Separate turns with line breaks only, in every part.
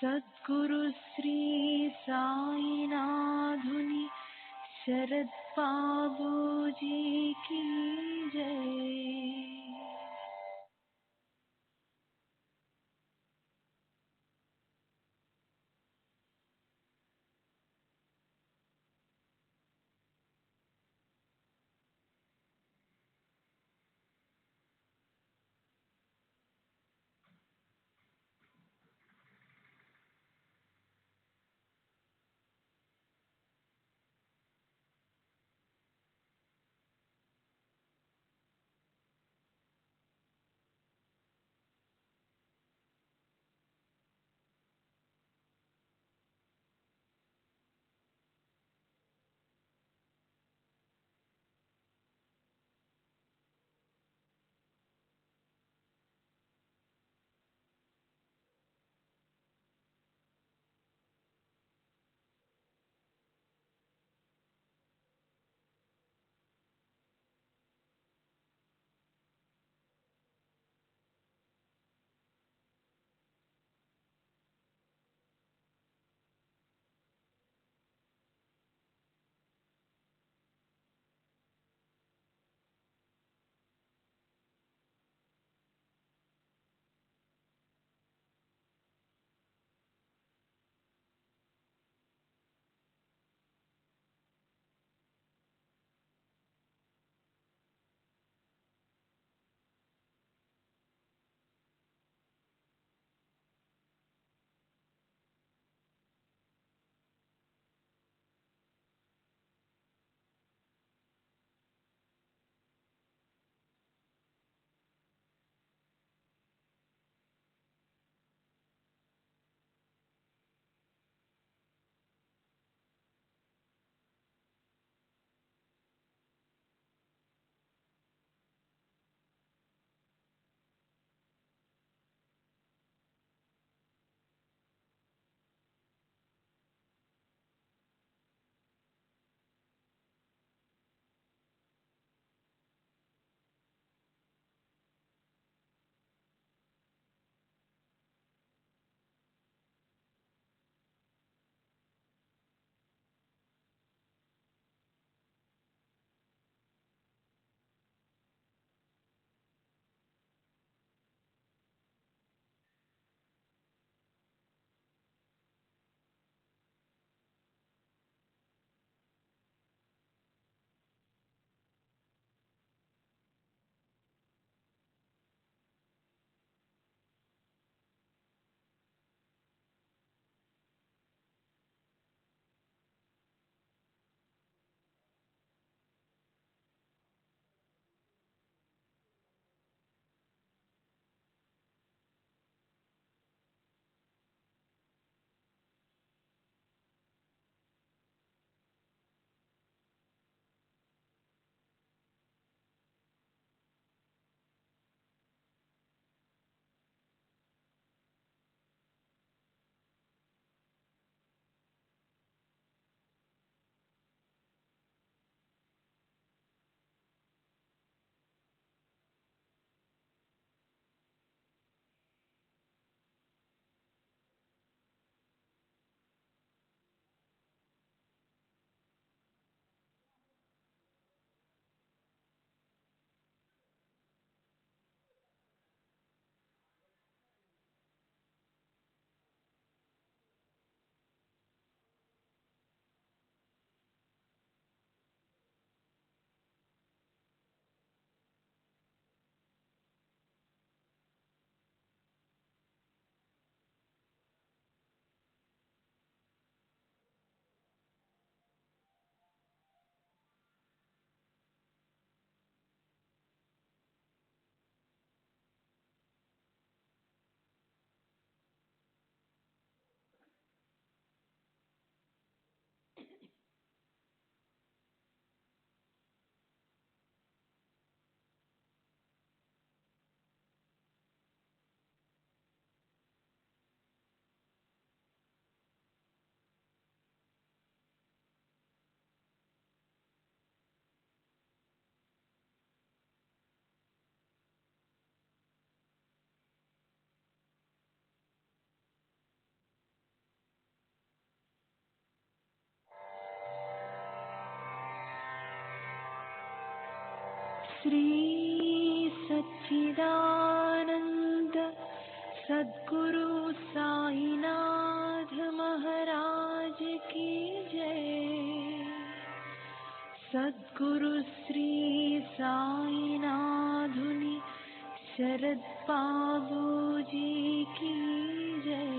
सद्गुरु श्री साईनाथुनि शरद बाबूजी की जय। श्री सच्चिदानंद सद्गुरु साईनाथ महाराज की जय। सद्गुरु श्री साईनाथुनि शरद बाबू जी की जय।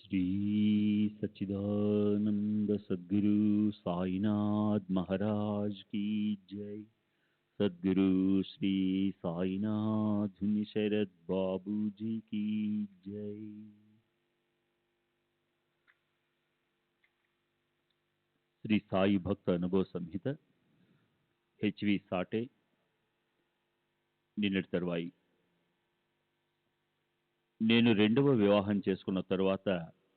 श्री सच्चिदानंद सद्गुरु साईनाथ महाराज की जय। सद्गुरु श्री साईनाथ शरद बाबू जी की जय। శ్రీ సాయి భక్త అనుభవ సంహిత హెచ్వి సాటే నిన్నటి తరువాయి. నేను రెండవ వివాహం చేసుకున్న తరువాత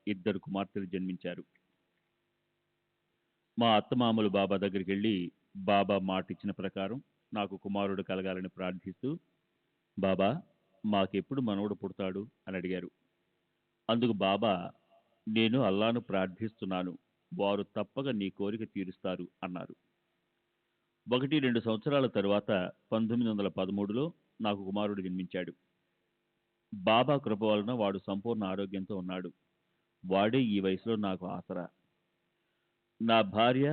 2 కుమార్తెలు జన్మించారు. మా అత్తమామలు బాబా దగ్గరికి వెళ్ళి బాబా మాట ఇచ్చిన ప్రకారం నాకు కుమారుడు కలగాలని ప్రార్థిస్తూ, బాబా మాకెప్పుడు మనవడు పుడతాడు అని అడిగారు. అందుకు బాబా, నేను అల్లాను ప్రార్థిస్తున్నాను, వారు తప్పక నీ కోరిక తీరుస్తారు అన్నారు. 1-2 సంవత్సరాల తరువాత 1913లో నాకు కుమారుడు జన్మించాడు. బాబా కృప వలన వాడు సంపూర్ణ ఆరోగ్యంతో ఉన్నాడు. వాడే ఈ వయసులో నాకు ఆసరా. నా భార్య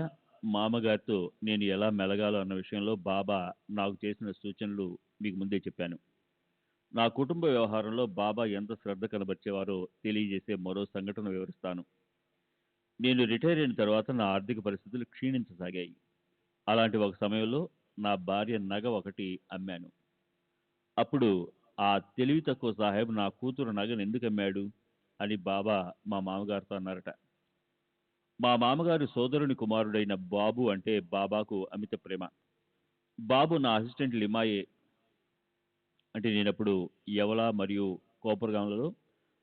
మామగారితో నేను ఎలా మెలగాలో అన్న విషయంలో బాబా నాకు చేసిన సూచనలు మీకు ముందే చెప్పాను. నా కుటుంబ వ్యవహారంలో బాబా ఎంత శ్రద్ధ కనబరిచేవారో తెలియజేసే మరో సంఘటన వివరిస్తాను. నేను రిటైర్ అయిన తర్వాత నా ఆర్థిక పరిస్థితులు క్షీణించసాగాయి. అలాంటి ఒక సమయంలో నా భార్య నగ ఒకటి అమ్మాను. అప్పుడు ఆ తెలివి తక్కువ సాహెబ్ నా కూతురు నగను ఎందుకు అమ్మాడు అని బాబా మా మామగారితో అన్నారట. మా మామగారి సోదరుని కుమారుడైన బాబు అంటే బాబాకు అమిత ప్రేమ. బాబు నా అసిస్టెంట్ లిమాయే. అంటే నేనప్పుడు యవల మరియు కోపర్గాంలలో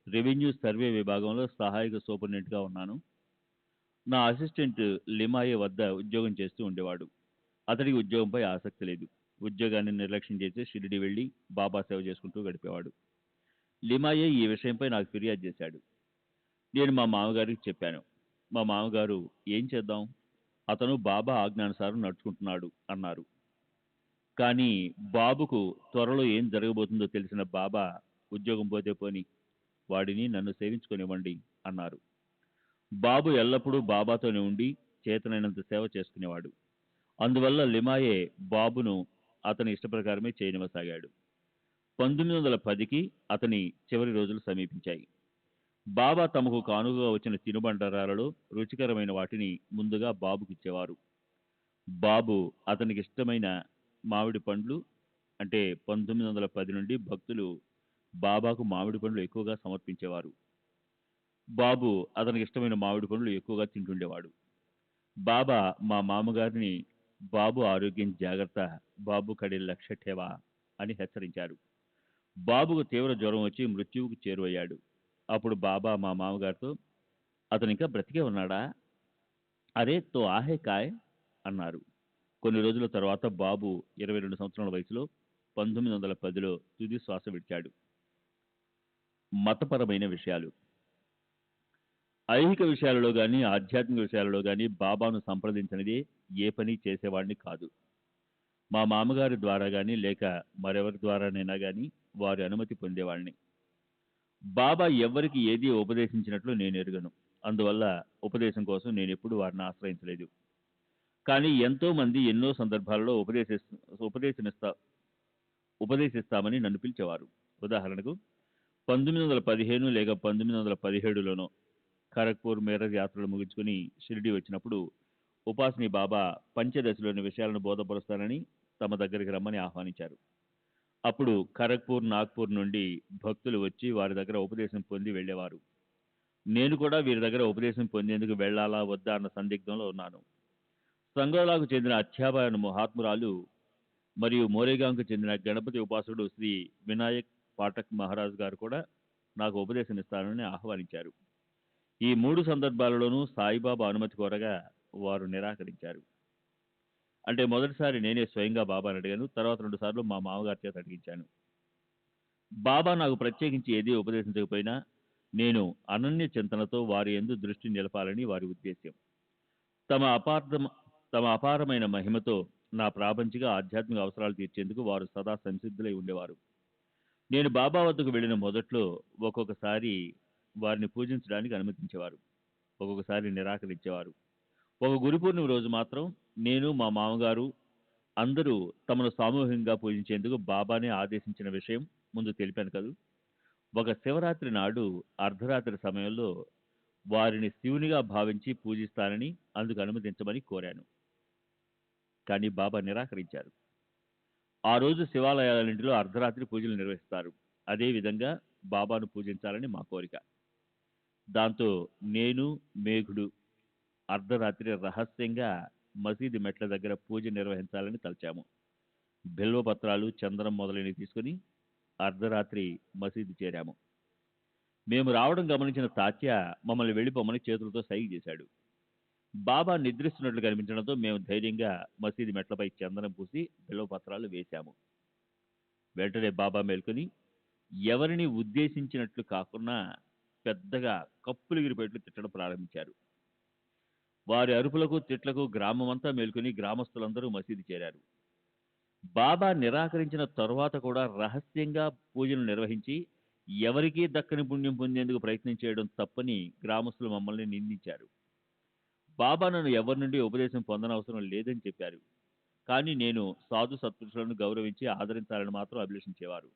రెవెన్యూ సర్వే విభాగంలో సహాయక సూపరింటెండెంట్గా ఉన్నాను. నా అసిస్టెంట్ లిమాయే వద్ద ఉద్యోగం చేస్తూ ఉండేవాడు. అతడికి ఉద్యోగంపై ఆసక్తి లేదు. ఉద్యోగాన్ని నిర్లక్ష్యం చేసి షిరిడి వెళ్ళి బాబా సేవ చేసుకుంటూ గడిపేవాడు. లిమాయే ఈ విషయంపై నాకు ఫిర్యాదు చేశాడు. నేను మా మామగారికి చెప్పాను. మా మామగారు ఏం చేద్దాం, అతను బాబా ఆజ్ఞానుసారం నడుచుకుంటున్నాడు అన్నారు. కానీ బాబుకు త్వరలో ఏం జరగబోతుందో తెలిసిన బాబా ఉద్యోగం పోతే పోని, వాడిని నన్ను సేవించుకొనివ్వండి అన్నారు. బాబు ఎల్లప్పుడూ బాబాతోనే ఉండి చేతనైనంత సేవ చేసుకునేవాడు. అందువల్ల లిమాయే బాబును అతని ఇష్టప్రకారమే చేయనివ్వసాగాడు. 1910కి అతని చివరి రోజులు సమీపించాయి. బాబా తమకు కానుకగా వచ్చిన తినుబండారాలలో రుచికరమైన వాటిని ముందుగా బాబుకిచ్చేవారు. బాబు అతనికి ఇష్టమైన మామిడి పండ్లు, అంటే 1910 నుండి భక్తులు బాబాకు మామిడి పండ్లు ఎక్కువగా సమర్పించేవారు. బాబు అతనికి ఇష్టమైన మామిడి పండ్లు ఎక్కువగా తింటుండేవాడు. బాబా మా మామగారిని బాబు ఆరోగ్యం జాగ్రత్త, బాబు కడి లక్ష్య ఠేవా అని హెచ్చరించారు. బాబుకు తీవ్ర జ్వరం వచ్చి మృత్యువుకు చేరువయ్యాడు. అప్పుడు బాబా మా మామగారితో, అతను ఇంకా బ్రతికే ఉన్నాడా, అరే తో ఆహే కాయ్ అన్నారు. కొన్ని రోజుల తర్వాత బాబు 22 సంవత్సరాల వయసులో 1910లో తుది శ్వాస విడిచాడు. మతపరమైన విషయాలు. ఐహిక విషయాలలో కానీ ఆధ్యాత్మిక విషయాలలో కానీ బాబాను సంప్రదించనిదే ఏ పని చేసేవాడిని కాదు. మా మామగారి ద్వారా కానీ లేక మరెవరి ద్వారానైనా కానీ వారి అనుమతి పొందేవాడిని. బాబా ఎవ్వరికి ఏది ఉపదేశించినట్లు నేను ఎరుగను. అందువల్ల ఉపదేశం కోసం నేను ఎప్పుడు వారిని ఆశ్రయించలేదు. కానీ ఎంతో మంది ఎన్నో సందర్భాలలో ఉపదేశిస్తామని నన్ను పిలిచేవారు. ఉదాహరణకు 1915 లేక 1917లోనో ఖరగ్పూర్ మేరజ్ యాత్రలు ముగించుకుని షిరిడి వచ్చినప్పుడు ఉపాసిని బాబా పంచదశలోని విషయాలను బోధపరుస్తానని తమ దగ్గరికి రమ్మని ఆహ్వానించారు. అప్పుడు ఖరగ్పూర్, నాగ్పూర్ నుండి భక్తులు వచ్చి వారి దగ్గర ఉపదేశం పొంది వెళ్ళేవారు. నేను కూడా వీరి దగ్గర ఉపదేశం పొందేందుకు వెళ్ళాలా వద్దా అన్న సందిగ్ధంలో ఉన్నాను. సంగోలాకు చెందిన అత్యాబాయన మహాత్మురాలు మరియు మోరేగాంకు చెందిన గణపతి ఉపాసకుడు శ్రీ వినాయక్ పాఠక్ మహారాజ్ గారు కూడా నాకు ఉపదేశం ఇస్తానని ఆహ్వానించారు. ఈ 3 సందర్భాలలోనూ సాయిబాబా అనుమతి కోరగా వారు నిరాకరించారు. అంటే మొదటిసారి నేనే స్వయంగా బాబాని అడిగాను. తర్వాత 2 సార్లు మా మామగారి చేత అడిగించాను. బాబా నాకు ప్రత్యేకించి ఏదీ ఉపదేశించకపోయినా నేను అనన్య చింతనతో వారి యందు దృష్టి నిలపాలని వారి ఉద్దేశ్యం. తమ అపారమైన మహిమతో నా ప్రాపంచిక ఆధ్యాత్మిక అవసరాలు తీర్చేందుకు వారు సదా సంసిద్ధులై ఉండేవారు. నేను బాబా వద్దకు వెళ్ళిన మొదట్లో ఒక్కొక్కసారి వారిని పూజించడానికి అనుమతించేవారు, ఒక్కొక్కసారి నిరాకరించేవారు. ఒక గురు పూర్ణిమ రోజు మాత్రం నేను, మా మామగారు అందరూ తమను సామూహికంగా పూజించేందుకు బాబానే ఆదేశించిన విషయం ముందు తెలిపాను కదూ. ఒక శివరాత్రి నాడు అర్ధరాత్రి సమయంలో వారిని శివునిగా భావించి పూజిస్తానని, అందుకు అనుమతించమని కోరాను. కానీ బాబా నిరాకరించారు. ఆ రోజు శివాలయాలన్నింటిలో అర్ధరాత్రి పూజలు నిర్వహిస్తారు. అదేవిధంగా బాబాను పూజించాలని మా కోరిక. దాంతో నేను, మేఘుడు అర్ధరాత్రి రహస్యంగా మసీదు మెట్ల దగ్గర పూజ నిర్వహించాలని తలచాము. బిల్వపత్రాలు, చందనం మొదలైనవి తీసుకుని అర్ధరాత్రి మసీదు చేరాము. మేము రావడం గమనించిన తాత్య మమ్మల్ని వెళ్ళిపోమని చేతులతో సైగ చేశాడు. బాబా నిద్రిస్తున్నట్లు కనిపించడంతో మేము ధైర్యంగా మసీదు మెట్లపై చందనం పూసి బిల్వపత్రాలు వేశాము. వెంటనే బాబా మేల్కొని ఎవరిని ఉద్దేశించినట్లు కాకుండా పెద్దగా కప్పులు ఎగిరిపోయేట్లు తిట్టడం ప్రారంభించారు. వారి అరుపులకు, తిట్లకు గ్రామమంతా మేల్కొని గ్రామస్తులందరూ మసీదు చేరారు. బాబా నిరాకరించిన తరువాత కూడా రహస్యంగా పూజలు నిర్వహించి ఎవరికీ దక్కని పుణ్యం పొందేందుకు ప్రయత్నం చేయడం తప్పని గ్రామస్తులు మమ్మల్ని నిందించారు. బాబా నన్ను ఎవరి నుండి ఉపదేశం పొందనవసరం లేదని చెప్పారు. కానీ నేను సాధు సత్పురుషులను గౌరవించి ఆదరించాలని మాత్రం అభిలషించేవారు.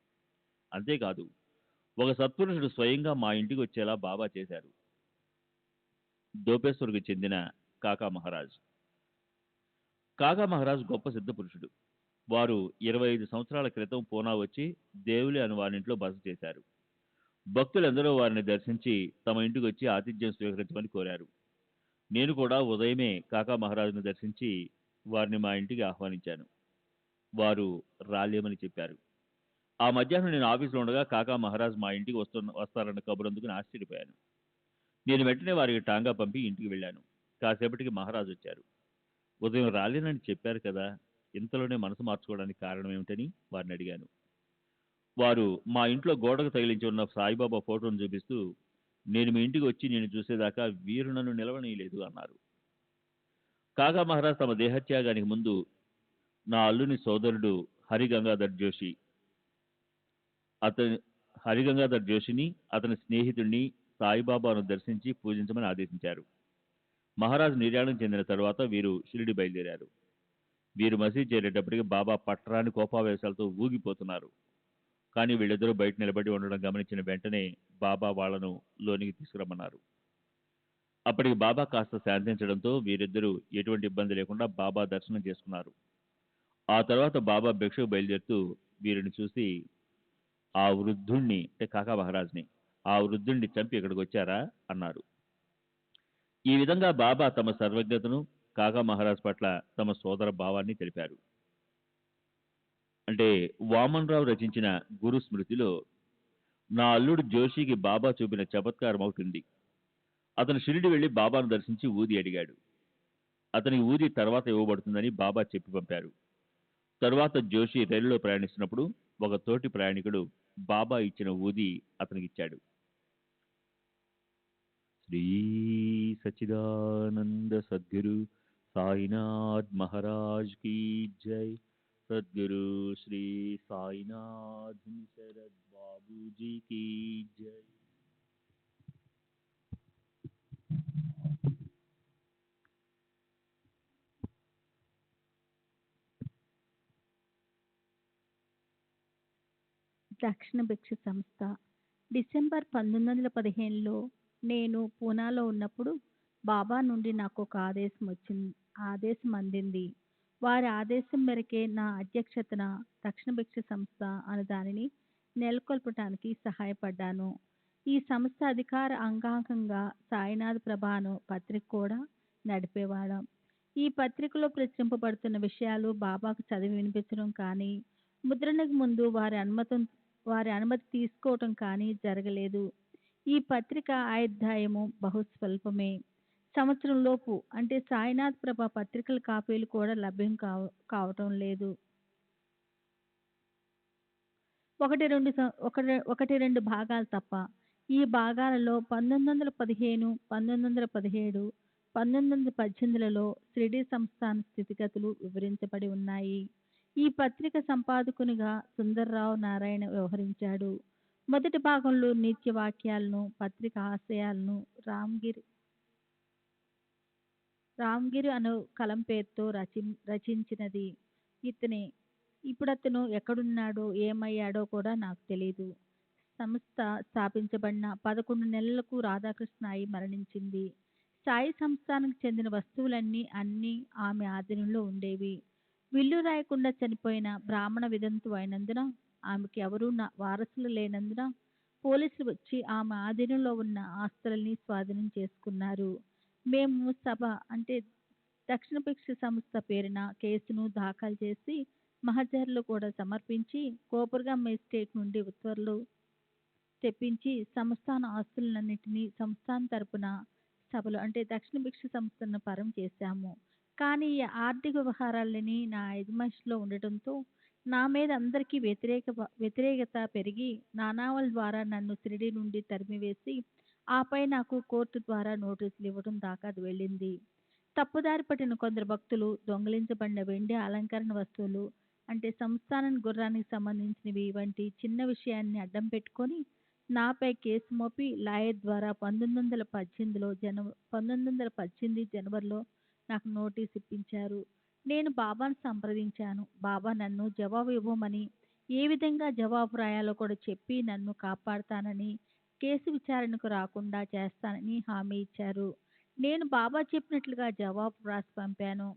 అంతేకాదు, ఒక సత్పురుషుడు స్వయంగా మా ఇంటికి వచ్చేలా బాబా చేశారు. దోపేశ్వర్కు చెందిన కాకా మహారాజ్. కాకా మహారాజ్ గొప్ప సిద్ధపురుషుడు. వారు 25 సంవత్సరాల క్రితం పూనా వచ్చి దేవులి అని వారింట్లో బస చేశారు. భక్తులందరూ వారిని దర్శించి తమ ఇంటికి వచ్చి ఆతిథ్యం స్వీకరించమని కోరారు. నేను కూడా ఉదయమే కాకా మహారాజును దర్శించి వారిని మా ఇంటికి ఆహ్వానించాను. వారు రాలేమని చెప్పారు. ఆ మధ్యాహ్నం నేను ఆఫీసులో ఉండగా కాకా మహారాజ్ మా ఇంటికి వస్తారన్న కబురందుకు ఆశ్చర్యపోయాను. నేను వెంటనే వారికి టాంగా పంపి ఇంటికి వెళ్ళాను. కాసేపటికి మహారాజు వచ్చారు. ఉదయం రాలేనని చెప్పారు కదా, ఇంతలోనే మనసు మార్చుకోవడానికి కారణం ఏమిటని వారిని అడిగాను. వారు మా ఇంట్లో గోడకు తగిలించి ఉన్న సాయిబాబా ఫోటోను చూపిస్తూ, నేను మీ ఇంటికి వచ్చి నేను చూసేదాకా వీరు నన్ను నిలవనీయలేదు అన్నారు. కాకా మహారాజ్ తమ దేహత్యాగానికి ముందు నా అల్లుని సోదరుడు హరిగంగాధర్ జోషిని, అతని స్నేహితుడిని సాయిబాబాను దర్శించి పూజించమని ఆదేశించారు. మహారాజు నిర్యాణం చెందిన తరువాత వీరు షిరిడి బయలుదేరారు. వీరు మసీద్ చేరేటప్పటికి బాబా పట్టరాని కోపావేశాలతో ఊగిపోతున్నారు. కానీ వీళ్ళిద్దరూ బయట నిలబడి ఉండడం గమనించిన వెంటనే బాబా వాళ్లను లోనికి తీసుకురమ్మన్నారు. అప్పటికి బాబా కాస్త శాంతించడంతో వీరిద్దరూ ఎటువంటి ఇబ్బంది లేకుండా బాబా దర్శనం చేసుకున్నారు. ఆ తర్వాత బాబా భిక్షకు బయలుదేరుతూ వీరిని చూసి, ఆ వృద్ధుణ్ణి అంటే కాకా మహారాజ్ని, ఆ వృద్ధుణ్ణి చంపి ఇక్కడికి వచ్చారా అన్నారు. ఈ విధంగా బాబా తమ సర్వజ్ఞతను కాకా మహారాజ్ పట్ల తమ సోదర భావాన్ని తెలిపారు. అంటే వామన్ రావు రచించిన గురు స్మృతిలో నా అల్లుడు జోషికి బాబా చూపిన చమత్కారం ఒకటి ఉంది. అతను షిరిడి వెళ్లి బాబాను దర్శించి ఊది అడిగాడు. అతనికి ఊది తర్వాత ఇవ్వబడుతుందని బాబా చెప్పి పంపారు. తరువాత జోషి రైలులో ప్రయాణిస్తున్నప్పుడు ఒక తోటి ప్రయాణికుడు బాబా ఇచ్చిన ఊది అతనికిచ్చాడు. శ్రీ సచ్చిదానంద సద్గురు సాయినాథ్ మహారాజ్ కీ జై. సద్గురు శ్రీ సాయినాథ్ శరద్ బాబూజీ కీ జై.
దక్షిణ భిక్ష సంస్థ డిసెంబర్ 1915లో నేను పూనాలో ఉన్నప్పుడు బాబా నుండి నాకు ఒక ఆదేశం అందింది. వారి ఆదేశం మేరకే నా అధ్యక్షతన దక్షిణ భిక్ష సంస్థ అనే దానిని నెలకొల్పటానికి సహాయపడ్డాను. ఈ సంస్థ అధికార అంగాంగంగా సాయినాథ్ ప్రభాను పత్రిక కూడా నడిపేవాళ్ళం. ఈ పత్రికలో ప్రచురింపబడుతున్న విషయాలు బాబాకు చదివి వినిపించడం కానీ, ముద్రణకు ముందు వారి అనుమతి తీసుకోవటం కానీ జరగలేదు. ఈ పత్రిక ఆయుర్దాయము బహుస్వల్పమే. సంవత్సరంలోపు అంటే సాయినాథ్ ప్రభ పత్రికల కాపీలు కూడా లభ్యం కావటం లేదు. ఒకటి రెండు భాగాలు తప్ప. ఈ భాగాలలో 1915, 1917, 1918లలో షిరిడి సంస్థాన స్థితిగతులు వివరించబడి ఉన్నాయి. ఈ పత్రిక సంపాదకునిగా సుందర్రావు నారాయణ వ్యవహరించాడు. మొదటి భాగంలో నిత్య వాక్యాలను, పత్రిక ఆశయాలను రామ్గిరి అను కలం పేరుతో రచించినది ఇతనే. ఇప్పుడు అతను ఎక్కడున్నాడో ఏమయ్యాడో కూడా నాకు తెలీదు. సంస్థ స్థాపించబడిన 11 నెలలకు రాధాకృష్ణాయి మరణించింది. సాయి సంస్థానానికి చెందిన వస్తువులన్నీ ఆమె ఆధీనంలో ఉండేవి. విల్లు రాయకుండా చనిపోయిన బ్రాహ్మణ వితంతు అయినందున, ఆమెకి ఎవరూ వారసులు లేనందున పోలీసులు వచ్చి ఆమె ఆధీనంలో ఉన్న ఆస్తులని స్వాధీనం చేసుకున్నారు. మేము సభ అంటే దక్షిణ భిక్ష సంస్థ పేరున కేసును దాఖలు చేసి మహజర్లు కూడా సమర్పించి కోపర్గా మేజిస్ట్రేట్ నుండి ఉత్తర్వులు తెప్పించి సంస్థాన ఆస్తులన్నింటినీ సంస్థాన తరపున సభలు అంటే దక్షిణ భిక్ష సంస్థను పరం చేశాము. కానీ ఈ ఆర్థిక వ్యవహారాలని నా యజమానిలో ఉండటంతో నా మీద అందరికీ వ్యతిరేకత పెరిగి నానావళ ద్వారా నన్ను షిరిడి నుండి తరిమివేసి ఆపై నాకు కోర్టు ద్వారా నోటీసులు ఇవ్వడం దాకా అది వెళ్ళింది. తప్పుదారి పట్టిన కొందరు భక్తులు దొంగిలించబడిన వెండి అలంకరణ వస్తువులు అంటే సంస్థానం గుర్రానికి సంబంధించినవి వంటి చిన్న విషయాన్ని అడ్డం పెట్టుకొని నాపై కేసు మోపి లాయర్ ద్వారా 1918 జనవరిలో నాకు నోటీస్ ఇప్పించారు. నేను బాబాను సంప్రదించాను. బాబా నన్ను జవాబు ఇవ్వమని, ఏ విధంగా జవాబు రాయాలో కూడా చెప్పి నన్ను కాపాడతానని, కేసు విచారణకు రాకుండా చేస్తానని హామీ ఇచ్చారు. నేను బాబా చెప్పినట్లుగా జవాబు రాసి పంపాను.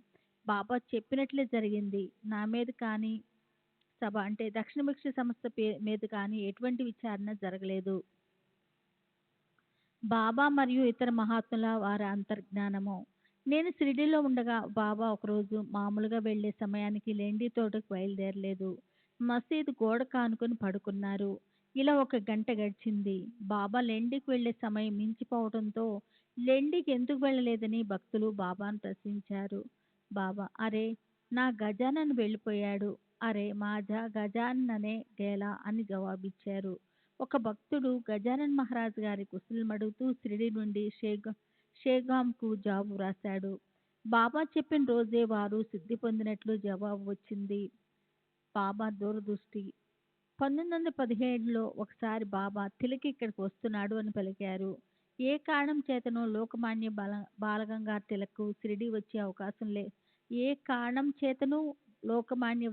బాబా చెప్పినట్లే జరిగింది. నా మీద కానీ సభ అంటే దక్షిణ భిక్ష సంస్థ మీద కానీ ఎటువంటి విచారణ జరగలేదు. బాబా మరియు ఇతర మహాత్ముల వారి అంతర్జ్ఞానము. నేను షిరిడీలో ఉండగా బాబా ఒకరోజు మామూలుగా వెళ్ళే సమయానికి లెండి తోటకు బయలుదేరలేదు. మసీదు గోడ కానుకొని పడుకున్నారు. ఇలా 1 గంట గడిచింది. బాబా లెండికి వెళ్ళే సమయం మించిపోవడంతో లెండికి ఎందుకు వెళ్ళలేదని భక్తులు బాబాను ప్రశ్నించారు. బాబా, అరే నా గజానన్ వెళ్ళిపోయాడు, అరే మాజా గజాననే గేలా అని జవాబిచ్చారు. ఒక భక్తుడు గజానన్ మహారాజ్ గారి కుశలం అడుగుతూ షిరిడి నుండి షేగాంకు జాబు వ్రాశాడు. బాబా చెప్పిన రోజే వారు సిద్ధి పొందినట్లు జవాబు వచ్చింది. బాబా దూరదృష్టి. 1917లో ఒకసారి బాబా తిలక్ ఇక్కడికి వస్తున్నాడు అని పలికారు. ఏ కారణం చేతనో లోకమాన్య బాలగంగాధర్ తిలక్ షిరిడి వచ్చే అవకాశం ఏ కారణం చేతనూ లోకమాన్య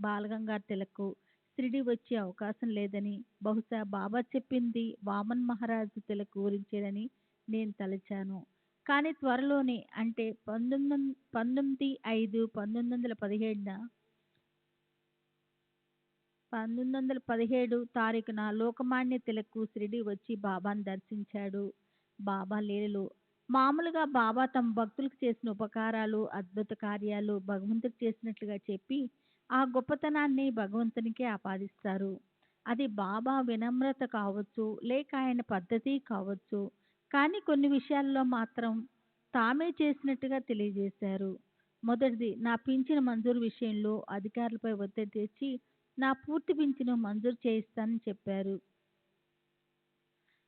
బాలగంగాధర్ తిలక్ షిరిడి వచ్చే అవకాశం లేదని, బహుశా బాబా చెప్పింది వామన్ మహారాజు తిలక్ గురించేనని నేను తలచాను. కానీ త్వరలోనే అంటే 1917 తారీఖున లోకమాన్య తిలక్ షిరిడి వచ్చి బాబాను దర్శించాడు. బాబా లీలలు. మామూలుగా బాబా తమ భక్తులకు చేసిన ఉపకారాలు, అద్భుత కార్యాలు భగవంతుడికి చేసినట్లుగా చెప్పి ఆ గొప్పతనాన్ని భగవంతునికే ఆపాదిస్తారు. అది బాబా వినమ్రత కావచ్చు, లేక ఆయన పద్ధతి కావచ్చు. కానీ కొన్ని విషయాల్లో మాత్రం తామే చేసినట్టుగా తెలియజేశారు. మొదటిది, నా పింఛను మంజూరు విషయంలో అధికారులపై ఒత్తిడి తెచ్చి నా పూర్తి పింఛను మంజూరు చేయిస్తానని చెప్పారు.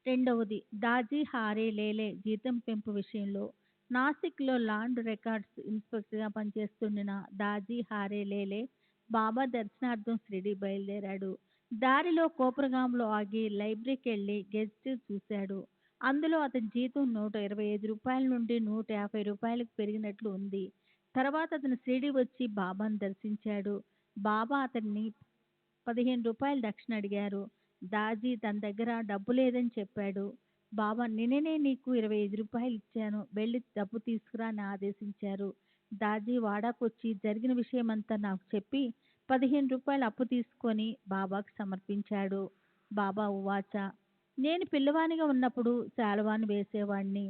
రెండవది, దాజీ హారే లేలే జీతం పెంపు విషయంలో నాసిక్లో ల్యాండ్ రికార్డ్స్ ఇన్స్పెక్టర్గా పనిచేస్తుండిన దాజీ హారే లేలే బాబా దర్శనార్థం షిరిడి బయలుదేరాడు. దారిలో కోపరగాంలో ఆగి లైబ్రరీకి వెళ్ళి గెజిట్ చూశాడు. అందులో అతని జీతం 125 రూపాయల నుండి 150 రూపాయలకు పెరిగినట్లు ఉంది. తర్వాత అతను షిరిడి వచ్చి బాబాను దర్శించాడు. బాబా అతన్ని 15 రూపాయలు దక్షిణ అడిగారు. దాజీ తన దగ్గర డబ్బు లేదని చెప్పాడు. బాబా, నిన్ననే నీకు 25 రూపాయలు ఇచ్చాను, వెళ్ళి డబ్బు తీసుకురా అని ఆదేశించారు. దాజీ వాడాకొచ్చి జరిగిన విషయమంతా నాకు చెప్పి 15 రూపాయలు అప్పు తీసుకొని బాబాకు సమర్పించాడు. బాబా ఉవాచ, నేను పిల్లవానిగా ఉన్నప్పుడు శాలువాను వేసేవాణ్ణి.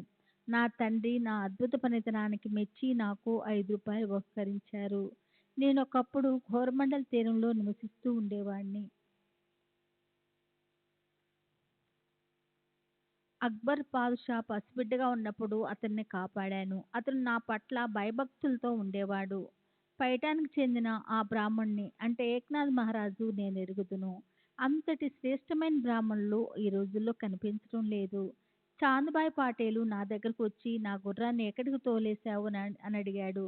నా తండ్రి నా అద్భుత పనితనానికి మెచ్చి నాకు 5 రూపాయలు బహుకరించారు. నేను ఒకప్పుడు ఘోరమండల్ తీరంలో నివసిస్తూ ఉండేవాణ్ణి. అక్బర్ పాదుషా పసిబిడ్డగా ఉన్నప్పుడు అతన్ని కాపాడాను. అతను నా పట్ల భయభక్తులతో ఉండేవాడు. పైఠానికి చెందిన ఆ బ్రాహ్మణ్ణి అంటే ఏక్నాథ్ మహారాజు నేను ఎరుగుదును. అంతటి శ్రేష్టమైన బ్రాహ్మణులు ఈ రోజుల్లో కనిపించడం లేదు. చాందుబాయ్ పాటేలు నా దగ్గరకు వచ్చి నా గుర్రాన్ని ఎక్కడికి తోలేశావు అని అడిగాడు.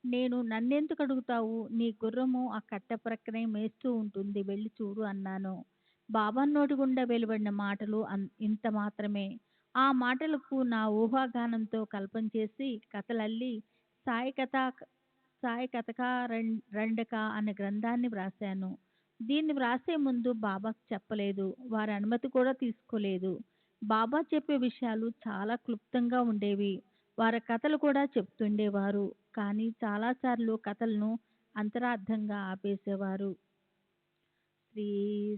నేను, నన్నెందుకు అడుగుతావు, నీ గుర్రము ఆ కట్ట ప్రక్కనే మేస్తూ ఉంటుంది, వెళ్ళి చూడు అన్నాను. బాబా నోటి గుండా వెలువడిన మాటలు ఇంత మాత్రమే. ఆ మాటలకు నా ఊహాగానంతో కల్పన చేసి కథలల్లి సాయి కథకా రండక అనే గ్రంథాన్ని వ్రాశాను. దీన్ని వ్రాసే ముందు బాబాకు చెప్పలేదు, వారి అనుమతి కూడా తీసుకోలేదు. బాబా చెప్పే విషయాలు చాలా క్లుప్తంగా ఉండేవి. వారి కథలు కూడా చెప్తుండేవారు. కానీ చాలాసార్లు కథలను అంతరార్థంగా ఆపేసేవారు. శ్రీ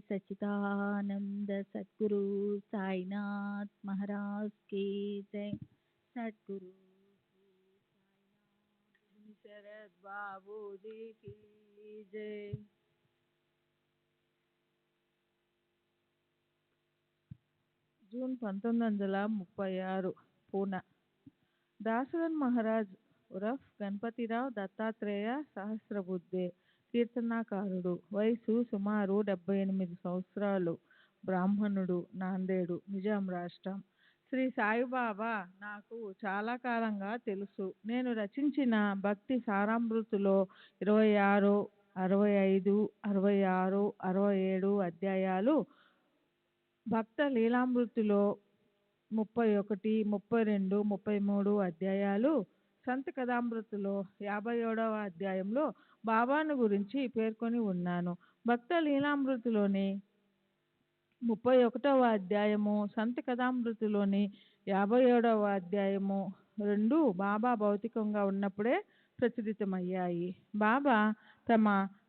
సచ్చిదానంద సద్గురు సాయినాథ్ మహారాజ్ కి జై. సద్గురు శరద్ బాబూజీ కి జై.
జూన్ 1936 పూనా. దాసరథ్ మహారాజ్ ఉరఫ్ గణపతిరావు దత్తాత్రేయ సహస్రబుద్ధే కీర్తనాకారుడు. వయసు సుమారు 78 సంవత్సరాలు. బ్రాహ్మణుడు. నాందేడు, నిజాం రాష్ట్రం. శ్రీ సాయిబాబా నాకు చాలా కాలంగా తెలుసు. నేను రచించిన భక్తి సారామృతిలో 26, 65, 66, 67 అధ్యాయాలు భక్త లీలామృతిలో 31, 32, 33 అధ్యాయాలు, సంత కథామృతిలో 57వ అధ్యాయంలో బాబాను గురించి పేర్కొని ఉన్నాను. భక్త లీలామృతిలోని 31వ అధ్యాయము, సంత కథామృతిలోని 57వ అధ్యాయము రెండు బాబా భౌతికంగా ఉన్నప్పుడే ప్రచురితమయ్యాయి. బాబా తమ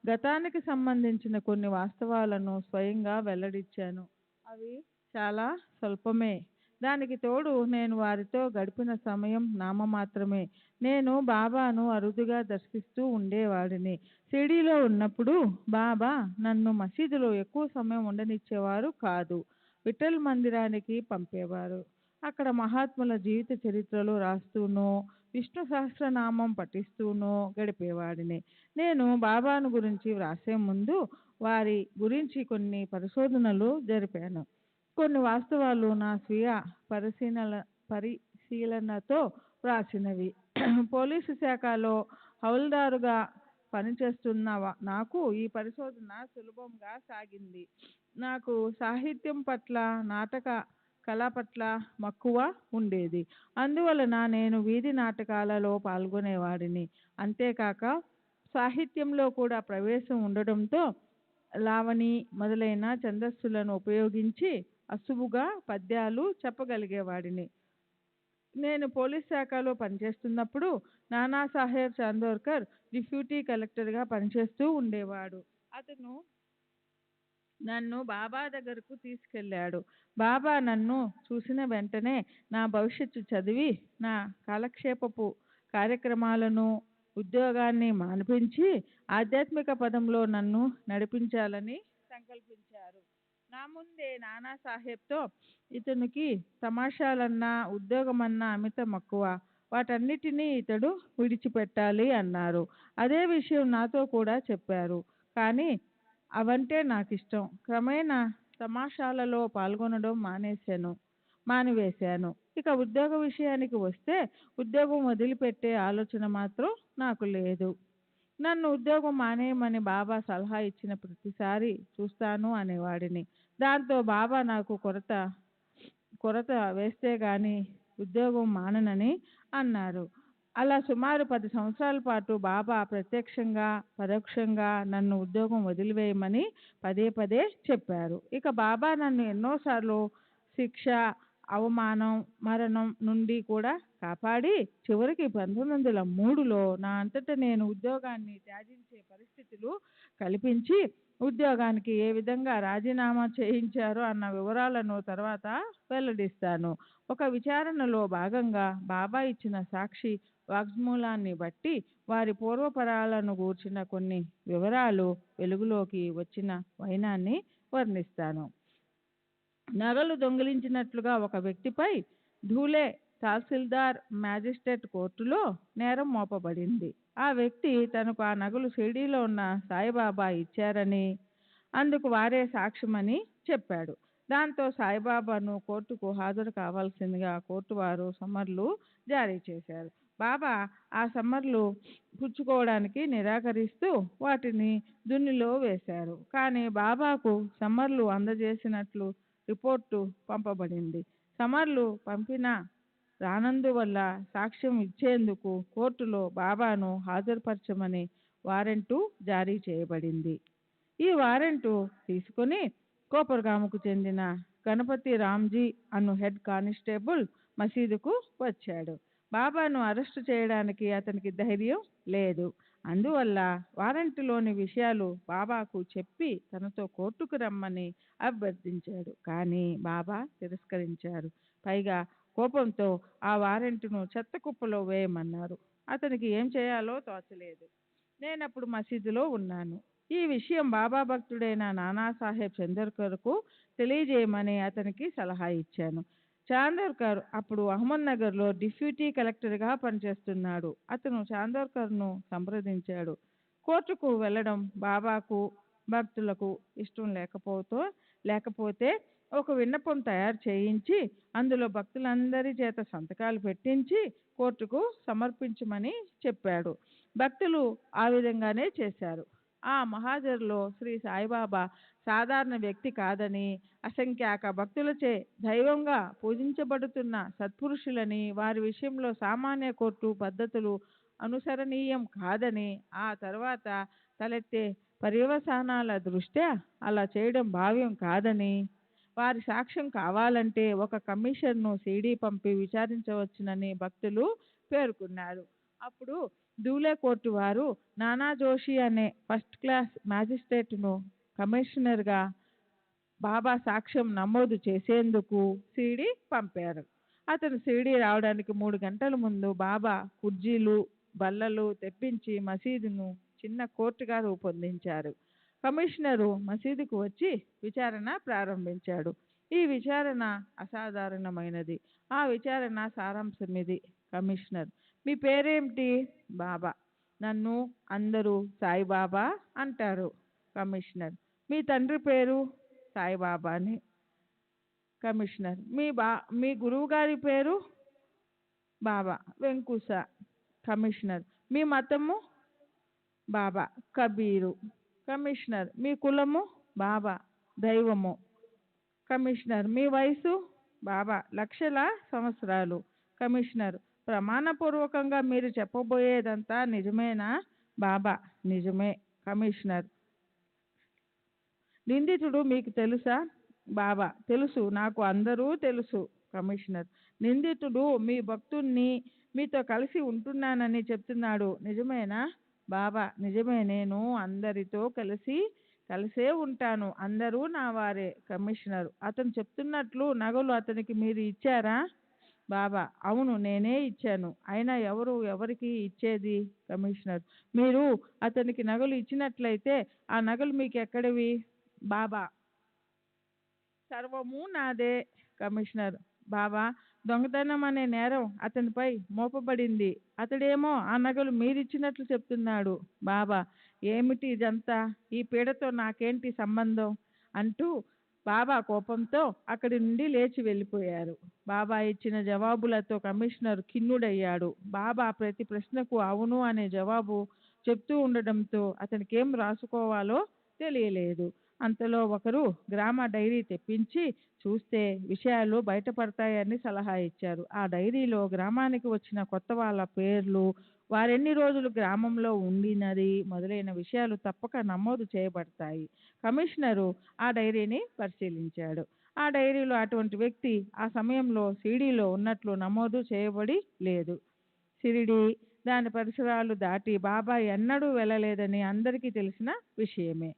గతానికి సంబంధించిన కొన్ని వాస్తవాలను స్వయంగా వెల్లడించాను. అవి చాలా స్వల్పమే. దానికి తోడు నేను వారితో గడిపిన సమయం నామమాత్రమే. నేను బాబాను అరుదుగా దర్శిస్తూ ఉండేవాడిని. షిరిడీలో ఉన్నప్పుడు బాబా నన్ను మసీదులో ఎక్కువ సమయం ఉండనిచ్చేవారు కాదు. విఠల్ మందిరానికి పంపేవారు. అక్కడ మహాత్ముల జీవిత చరిత్రలు రాస్తూనో విష్ణు సహస్రనామం పఠిస్తూనో గడిపేవాడిని. నేను బాబాను గురించి వ్రాసే ముందు వారి గురించి కొన్ని పరిశోధనలు జరిపాను. కొన్ని వాస్తవాలు నా స్వీయ పరిశీలనతో వ్రాసినవి. పోలీసు శాఖలో హౌల్దారుగా పనిచేస్తున్న నాకు ఈ పరిశోధన సులభంగా సాగింది. నాకు సాహిత్యం పట్ల, నాటక కళ పట్ల మక్కువ ఉండేది. అందువలన నేను వీధి నాటకాలలో పాల్గొనేవాడిని. అంతేకాక సాహిత్యంలో కూడా ప్రవేశం ఉండడంతో లావణి మొదలైన ఛందస్సులను ఉపయోగించి అసువుగా పద్యాలు చెప్పగలిగేవాడిని. నేను పోలీస్ శాఖలో పనిచేస్తున్నప్పుడు నానాసాహెబ్ చాందోర్కర్ డిప్యూటీ కలెక్టర్గా పనిచేస్తూ ఉండేవాడు. అతను నన్ను బాబా దగ్గరకు తీసుకెళ్ళాడు. బాబా నన్ను చూసిన వెంటనే నా భవిష్యత్తు చదివి నా కాలక్షేపపు కార్యక్రమాలను, ఉద్యోగాన్ని మాన్పించి ఆధ్యాత్మిక పదంలో నన్ను నడిపించాలని సంకల్పించారు. నా ముందే నానాసాహెబ్తో, ఇతనికి తమాషాలన్నా ఉద్యోగమన్నా అమిత మక్కువ, వాటన్నిటినీ ఇతడు విడిచిపెట్టాలి అన్నారు. అదే విషయం నాతో కూడా చెప్పారు. కానీ అవంటే నాకు ఇష్టం. క్రమేణా తమాషాలలో పాల్గొనడం మానివేశాను. ఇక ఉద్యోగ విషయానికి వస్తే ఉద్యోగం వదిలిపెట్టే ఆలోచన మాత్రం నాకు లేదు. నన్ను ఉద్యోగం మానేయమని బాబా సలహా ఇచ్చిన ప్రతిసారి చూస్తాను అనేవాడిని. దాంతో బాబా నాకు కొరత వేస్తే గాని ఉద్యోగం మాననని అన్నారు. అలా సుమారు 10 సంవత్సరాల పాటు బాబా ప్రత్యక్షంగా పరోక్షంగా నన్ను ఉద్యోగం వదిలివేయమని పదే పదే చెప్పారు. ఇక బాబా నన్ను ఎన్నోసార్లు శిక్ష, అవమానం, మరణం నుండి కూడా కాపాడి చివరికి 1903లో నా అంతట నేను ఉద్యోగాన్ని త్యజించే పరిస్థితులు కల్పించి ఉద్యోగానికి ఏ విధంగా రాజీనామా చేయించారో అన్న వివరాలను తర్వాత వెల్లడిస్తాను. ఒక విచారణలో భాగంగా బాబా ఇచ్చిన సాక్షి వాగ్మూలాన్ని బట్టి వారి పూర్వపరాలను గూర్చిన కొన్ని వివరాలు వెలుగులోకి వచ్చిన వైనాన్ని వర్ణిస్తాను. నగలు దొంగిలించినట్లుగా ఒక వ్యక్తిపై ధూలే తహసీల్దార్ మ్యాజిస్ట్రేట్ కోర్టులో నేరం మోపబడింది. ఆ వ్యక్తి తనకు ఆ నగలు షిరిడీలో ఉన్న సాయిబాబా ఇచ్చారని, అందుకు వారే సాక్ష్యమని చెప్పాడు. దాంతో సాయిబాబాను కోర్టుకు హాజరు కావాల్సిందిగా కోర్టు వారు సమ్మర్లు జారీ చేశారు. బాబా ఆ సమ్మర్లు పుచ్చుకోవడానికి నిరాకరిస్తూ వాటిని దున్నిలో వేశారు. కానీ బాబాకు సమ్మర్లు అందజేసినట్లు రిపోర్టు పంపబడింది. సమ్మర్లు పంపినా రానందువల్ల సాక్ష్యం ఇచ్చేందుకు కోర్టులో బాబాను హాజరుపరచమని వారెంటు జారీ చేయబడింది. ఈ వారెంటు తీసుకుని కోపర్గాముకు చెందిన గణపతి రామ్జీ అను హెడ్ కానిస్టేబుల్ మసీదుకు వచ్చాడు. బాబాను అరెస్టు చేయడానికి అతనికి ధైర్యం లేదు. అందువల్ల వారెంటులోని విషయాలు బాబాకు చెప్పి తనతో కోర్టుకు రమ్మని అభ్యర్థించాడు. కానీ బాబా తిరస్కరించారు. పైగా కోపంతో ఆ వారెంటును చెత్త కుప్పలో వేయమన్నారు. అతనికి ఏం చేయాలో తోచలేదు. నేనప్పుడు మసీదులో ఉన్నాను. ఈ విషయం బాబా భక్తుడైన నానాసాహెబ్ చందోర్కర్కు తెలియజేయమని అతనికి సలహా ఇచ్చాను. చాందోర్కర్ అప్పుడు అహ్మద్నగర్లో డిప్యూటీ కలెక్టర్గా పనిచేస్తున్నాడు. అతను చాందోర్కర్ను సంప్రదించాడు. కోర్టుకు వెళ్ళడం బాబాకు భక్తులకు ఇష్టం లేకపోతే ఒక విన్నపం తయారు చేయించి అందులో భక్తులందరి చేత సంతకాలు పెట్టించి కోర్టుకు సమర్పించమని చెప్పాడు. భక్తులు ఆ విధంగానే చేశారు. ఆ మహాజరులో శ్రీ సాయిబాబా సాధారణ వ్యక్తి కాదని, అసంఖ్యాక భక్తులచే దైవంగా పూజించబడుతున్న సత్పురుషులని, వారి విషయంలో సామాన్య కోర్టు పద్ధతులు అనుసరణీయం కాదని, ఆ తర్వాత తలెత్తే పర్యవసానాల దృష్ట్యా అలా చేయడం భావ్యం కాదని, వారి సాక్ష్యం కావాలంటే ఒక కమిషన్ను సీడీ పంపి విచారించవచ్చునని భక్తులు పేర్కొన్నారు. అప్పుడు దూలే కోర్టు వారు నానా జోషి అనే ఫస్ట్ క్లాస్ మ్యాజిస్ట్రేట్ను కమిషనర్గా బాబా సాక్ష్యం నమోదు చేసేందుకు సీడీ పంపారు. అతను సీడీ రావడానికి 3 గంటల ముందు బాబా కుర్జీలు బల్లలు తెప్పించి మసీదును చిన్న కోర్టుగా రూపొందించారు. కమిషనరు మసీదుకు వచ్చి విచారణ ప్రారంభించాడు. ఈ విచారణ అసాధారణమైనది. ఆ విచారణ సారాంశం ఇది. కమిషనర్: మీ పేరేమిటి? బాబా: నన్ను అందరూ సాయిబాబా అంటారు. కమిషనర్: మీ తండ్రి పేరు? సాయిబాబాని. కమిషనర్: మీ గురువు గారి పేరు? బాబా: వెంకుస. కమిషనర్: మీ మతము? బాబా: కబీరు. కమిషనర్: మీ కులము? బాబా: దైవము. కమిషనర్: మీ వయసు? బాబా: లక్షల సంవత్సరాలు. కమిషనర్: ప్రమాణపూర్వకంగా మీరు చెప్పబోయేదంతా నిజమేనా? బాబా: నిజమే. కమిషనర్: నిందితుడు మీకు తెలుసా? బాబా: తెలుసు, నాకు అందరూ తెలుసు. కమిషనర్: నిందితుడు మీ భక్తుణ్ణి, మీతో కలిసి ఉంటున్నానని చెప్తున్నాడు, నిజమేనా? బాబా: నిజమే, నేను అందరితో కలిసే ఉంటాను, అందరూ నా వారే. కమిషనర్: అతను చెప్తున్నట్లు నగలు అతనికి మీరు ఇచ్చారా? బాబా: అవును, నేనే ఇచ్చాను. అయినా ఎవరికి ఇచ్చేది? కమిషనర్: మీరు అతనికి నగలు ఇచ్చినట్లయితే ఆ నగలు మీకు ఎక్కడివి? బాబా: సర్వము నాదే. కమిషనర్: బాబా, దొంగతనం అనే నేరం అతనిపై మోపబడింది. అతడేమో ఆ నగలు మీరిచ్చినట్లు చెప్తున్నాడు. బాబా: ఏమిటి ఇదంతా? ఈ పీడతో నాకేంటి సంబంధం? అంటూ బాబా కోపంతో అక్కడి నుండి లేచి వెళ్ళిపోయారు. బాబా ఇచ్చిన జవాబులతో కమిషనర్ ఖిన్నుడయ్యాడు. బాబా ప్రతి ప్రశ్నకు అవును అనే జవాబు చెప్తూ ఉండడంతో అతనికేం రాసుకోవాలో తెలియలేదు. అంతలో ఒకరు గ్రామ డైరీ తెప్పించి చూస్తే విషయాలు బయటపడతాయని సలహా ఇచ్చారు. ఆ డైరీలో గ్రామానికి వచ్చిన కొత్త వాళ్ళ పేర్లు, వారెన్ని రోజులు గ్రామంలో ఉండినది మొదలైన విషయాలు తప్పక నమోదు చేయబడతాయి. కమిషనరు ఆ డైరీని పరిశీలించాడు. ఆ డైరీలో అటువంటి వ్యక్తి ఆ సమయంలో షిరిడీలో ఉన్నట్లు నమోదు చేయబడి లేదు. షిరిడీ, దాని పరిసరాలు దాటి బాబా ఎన్నడూ వెళ్ళలేదని అందరికీ తెలిసిన విషయమే.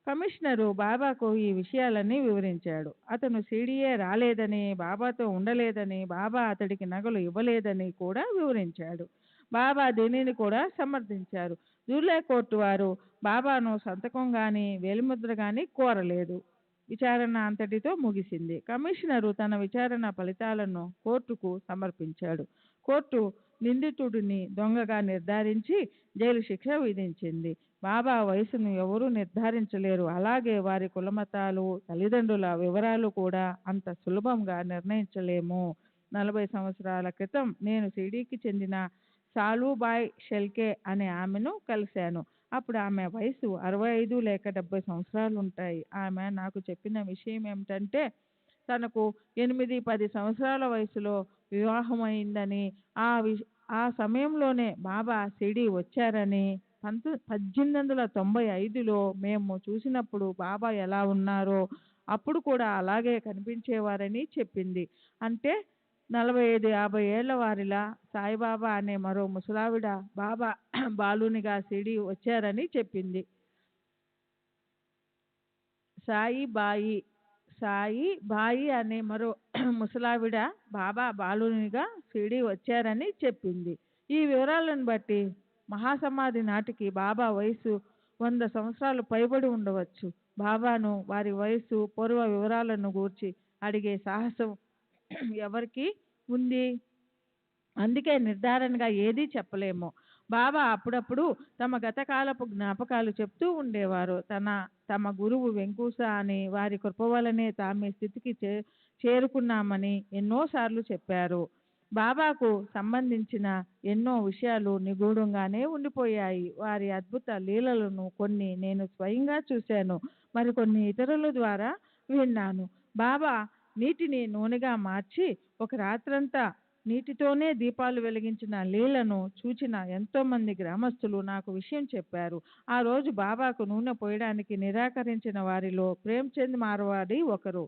కమిషనరు బాబాకు ఈ విషయాలన్నీ వివరించాడు. అతను షిరిడీయే రాలేదని, బాబాతో ఉండలేదని, బాబా అతడికి నగలు ఇవ్వలేదని కూడా వివరించాడు. బాబా దీనిని కూడా సమర్థించారు. జూలై కోర్టు వారు బాబాను సంతకం కానీ వేలిముద్ర కానీ కోరలేదు. విచారణ అంతటితో ముగిసింది. కమిషనరు తన విచారణ ఫలితాలను కోర్టుకు సమర్పించాడు. కోర్టు నిందితుడిని దొంగగా నిర్ధారించి జైలు శిక్ష విధించింది. బాబా వయసును ఎవరూ నిర్ధారించలేరు. అలాగే వారి కులమతాలు, తల్లిదండ్రుల వివరాలు కూడా అంత సులభంగా నిర్ణయించలేము. 40 సంవత్సరాల క్రితం నేను షిరిడీకి చెందిన సాలూబాయ్ షెల్కే అనే ఆమెను కలిశాను. అప్పుడు ఆమె వయసు 65 లేక 70 సంవత్సరాలు ఉంటాయి. ఆమె నాకు చెప్పిన విషయం ఏమిటంటే, తనకు 8-10 సంవత్సరాల వయసులో వివాహమైందని, ఆ సమయంలోనే బాబా షిరిడీ వచ్చారని, 1895లో మేము చూసినప్పుడు బాబా ఎలా ఉన్నారో అప్పుడు కూడా అలాగే కనిపించేవారని చెప్పింది. అంటే 45-50 ఏళ్ల వారిలా సాయిబాబా అనే మరో ముసలావిడ బాబా బాలునిగా షిరిడీ వచ్చారని చెప్పింది. సాయి బాయి అనే మరో ముసలావిడ బాబా బాలునిగా షిరిడీ వచ్చారని చెప్పింది. ఈ వివరాలను బట్టి మహాసమాధి నాటికి బాబా వయసు 100 సంవత్సరాలు పైబడి ఉండవచ్చు. బాబాను వారి వయసు, పూర్వ వివరాలను గూర్చి అడిగే సాహసం ఎవరికి ఉంది? అందుకే నిర్ధారణగా ఏదీ చెప్పలేము. బాబా అప్పుడప్పుడు తమ గతకాలపు జ్ఞాపకాలు చెప్తూ ఉండేవారు. తమ గురువు వెంకూస అని, వారి కృప వలనే తామే స్థితికి చేరుకున్నామని ఎన్నోసార్లు చెప్పారు. బాబాకు సంబంధించిన ఎన్నో విషయాలు నిగూఢంగానే ఉండిపోయాయి. వారి అద్భుత లీలలను కొన్ని నేను స్వయంగా చూశాను, మరికొన్ని ఇతరుల ద్వారా విన్నాను. బాబా నీటిని నూనెగా మార్చి ఒక రాత్రంతా నీటితోనే దీపాలు వెలిగించిన లీలను చూచిన ఎంతో మంది గ్రామస్తులు నాకు విషయం చెప్పారు. ఆ రోజు బాబాకు నూనె పోయడానికి నిరాకరించిన వారిలో ప్రేమ్చంద్ మార్వాడి ఒకరు.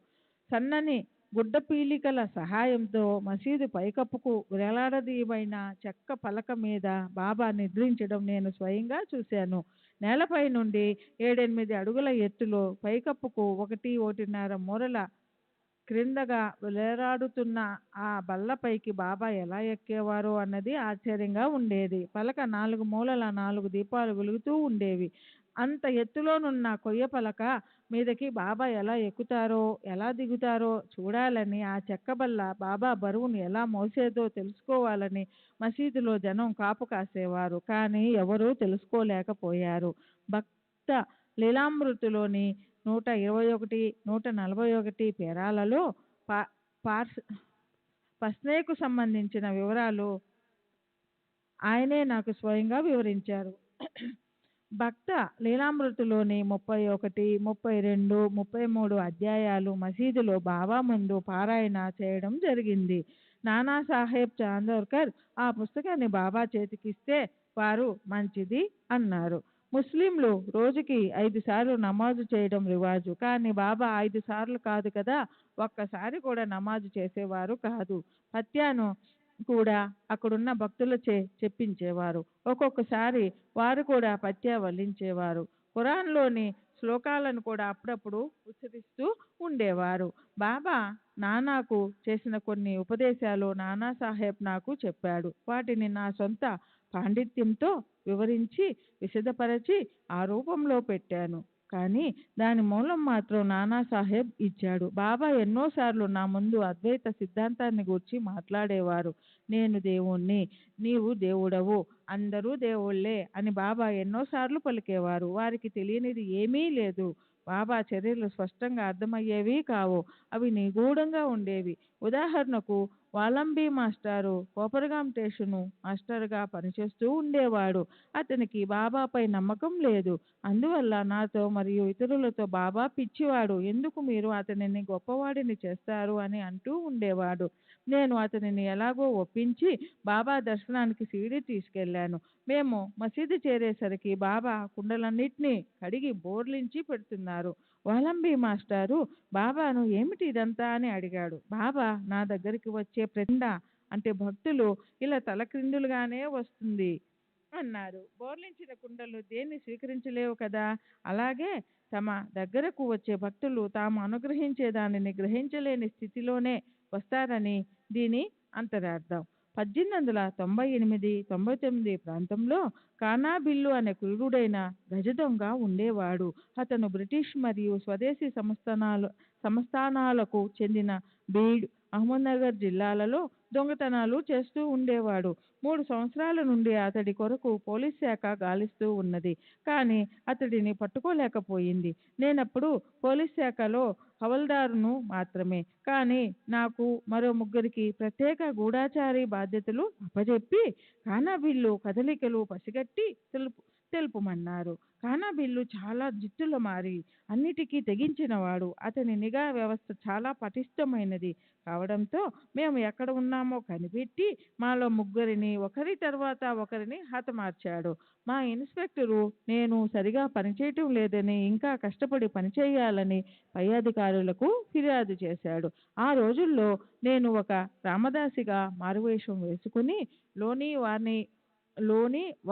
సన్నని గుడ్డ పీలికల సహాయంతో మసీదు పైకప్పుకు వేలాడదీయబడిన చెక్క పలక మీద బాబా నిద్రించడం నేను స్వయంగా చూశాను. నేలపై నుండి 7-8 అడుగుల ఎత్తులో పైకప్పుకు 1-1.5 మూరల క్రిందగా వేలాడుతున్న ఆ బల్లపైకి బాబా ఎలా ఎక్కేవారో అన్నది ఆశ్చర్యంగా ఉండేది. పలక 4 మూలల 4 దీపాలు వెలుగుతూ ఉండేవి. అంత ఎత్తులోనున్న కొయ్య పలక మీదకి బాబా ఎలా ఎక్కుతారో ఎలా దిగుతారో చూడాలని, ఆ చెక్క బల్ల బాబా బరువును ఎలా మోసేదో తెలుసుకోవాలని మసీదులో జనం కాపు కాసేవారు. కానీ ఎవరూ తెలుసుకోలేకపోయారు. భక్త లీలామృతిలోని 121, 141 పేరాలలో పస్నేకు సంబంధించిన వివరాలు ఆయనే నాకు స్వయంగా వివరించారు. భక్త లీలామృతిలోని 31, 32, 33 అధ్యాయాలు మసీదులో బాబా ముందు పారాయణ చేయడం జరిగింది. నానాసాహెబ్ చాందోర్కర్ ఆ పుస్తకాన్ని బాబా చేతికిస్తే వారు మంచిది అన్నారు. ముస్లింలు రోజుకి 5 సార్లు నమాజు చేయడం రివాజు, కానీ బాబా 5 సార్లు కాదు కదా, ఒక్కసారి కూడా నమాజు చేసేవారు కాదు. పత్యాను కూడా అక్కడున్న భక్తులచే చెప్పించేవారు. ఒక్కొక్కసారి వారు కూడా పత్యా వల్లించేవారు. ఖురాన్లోని శ్లోకాలను కూడా అప్పుడప్పుడు ఉచ్చరిస్తూ ఉండేవారు. బాబా నానాకు చేసిన కొన్ని ఉపదేశాలు నానాసాహెబ్ నాకు చెప్పాడు. వాటిని నా సొంత పాండిత్యంతో వివరించి విశదపరచి ఆ రూపంలో పెట్టాను. కానీ దాని మూలం మాత్రం నానాసాహెబ్ ఇచ్చాడు. బాబా ఎన్నోసార్లు నా ముందు అద్వైత సిద్ధాంతాన్ని గూర్చి మాట్లాడేవారు. నేను దేవుణ్ణి, నీవు దేవుడవు, అందరూ దేవుళ్ళే అని బాబా ఎన్నోసార్లు పలికేవారు. వారికి తెలియనిది ఏమీ లేదు. బాబా చర్యలు స్పష్టంగా అర్థమయ్యేవి కావు, అవి నిగూఢంగా ఉండేవి. ఉదాహరణకు వాలంబీ మాస్టారు కోపరగాం స్టేషను మాస్టర్గా పనిచేస్తూ ఉండేవాడు. అతనికి బాబాపై నమ్మకం లేదు. అందువల్ల నాతో మరియు ఇతరులతో బాబా పిచ్చివాడు, ఎందుకు మీరు అతనిని గొప్పవాడిని చేస్తారు అని అంటూ ఉండేవాడు. నేను అతనిని ఎలాగో ఒప్పించి బాబా దర్శనానికి షిరిడీ తీసుకెళ్లాను. మేము మసీదు చేరేసరికి బాబా కుండలన్నిటినీ కడిగి బోర్లించి పెడుతున్నారు. వాలంబీ మాస్టారు బాబాను ఏమిటి ఇదంతా అని అడిగాడు. బాబా నా దగ్గరికి వచ్చే ప్రతిండ అంటే భక్తులు ఇలా తలక్రిందులుగానే వస్తుంది అన్నారు. బోర్లించిన కుండలు దేన్ని స్వీకరించలేవు కదా, అలాగే తమ దగ్గరకు వచ్చే భక్తులు తాము అనుగ్రహించే దానిని గ్రహించలేని స్థితిలోనే వస్తారని దీని అంతరార్థం. 1898-99 ప్రాంతంలో కానాబిల్లు అనే క్రూరుడైన గజదొంగ ఉండేవాడు. అతను బ్రిటిష్ మరియు స్వదేశీ సంస్థానాలకు చెందిన బీడ్, అహ్మద్నగర్ జిల్లాలలో దొంగతనాలు చేస్తూ ఉండేవాడు. 3 సంవత్సరాల నుండి అతడి కొరకు పోలీస్ శాఖ గాలిస్తూ ఉన్నది, కానీ అతడిని పట్టుకోలేకపోయింది. నేనప్పుడు పోలీస్ శాఖలో హవల్దారును మాత్రమే, కానీ నాకు మరో 3 ప్రత్యేక గూఢచారి బాధ్యతలు అప్పజెప్పి కానాబిల్లు కదలికలు పసిగట్టి తెలుపమన్నారు. కానాబిల్లు చాలా జిత్తుల మారి అన్నిటికీ తెగించినవాడు. అతని నిఘా వ్యవస్థ చాలా పటిష్టమైనది కావడంతో మేము ఎక్కడ ఉన్నామో కనిపెట్టి మాలో 3 ఒకరి తర్వాత ఒకరిని హతమార్చాడు. మా ఇన్స్పెక్టరు నేను సరిగా పనిచేయటం లేదని, ఇంకా కష్టపడి పనిచేయాలని పై అధికారులకు ఫిర్యాదు చేశాడు. ఆ రోజుల్లో నేను ఒక రామదాసిగా మారువేషం వేసుకుని లోని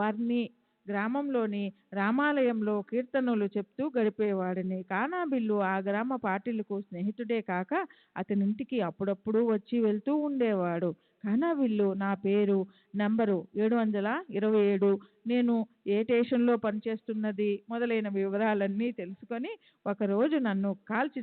వారిని గ్రామంలోని రామాలయంలో కీర్తనలు చెప్తూ గడిపేవాడిని. కానాబిల్లు ఆ గ్రామ పార్టీలకు స్నేహితుడే కాక అతనింటికి అప్పుడప్పుడు వచ్చి వెళ్తూ ఉండేవాడు. కానాబిల్లు నా పేరు, నంబరు 727, నేను ఏ స్టేషన్లో పనిచేస్తున్నది మొదలైన వివరాలన్నీ తెలుసుకొని ఒకరోజు నన్ను కాల్చి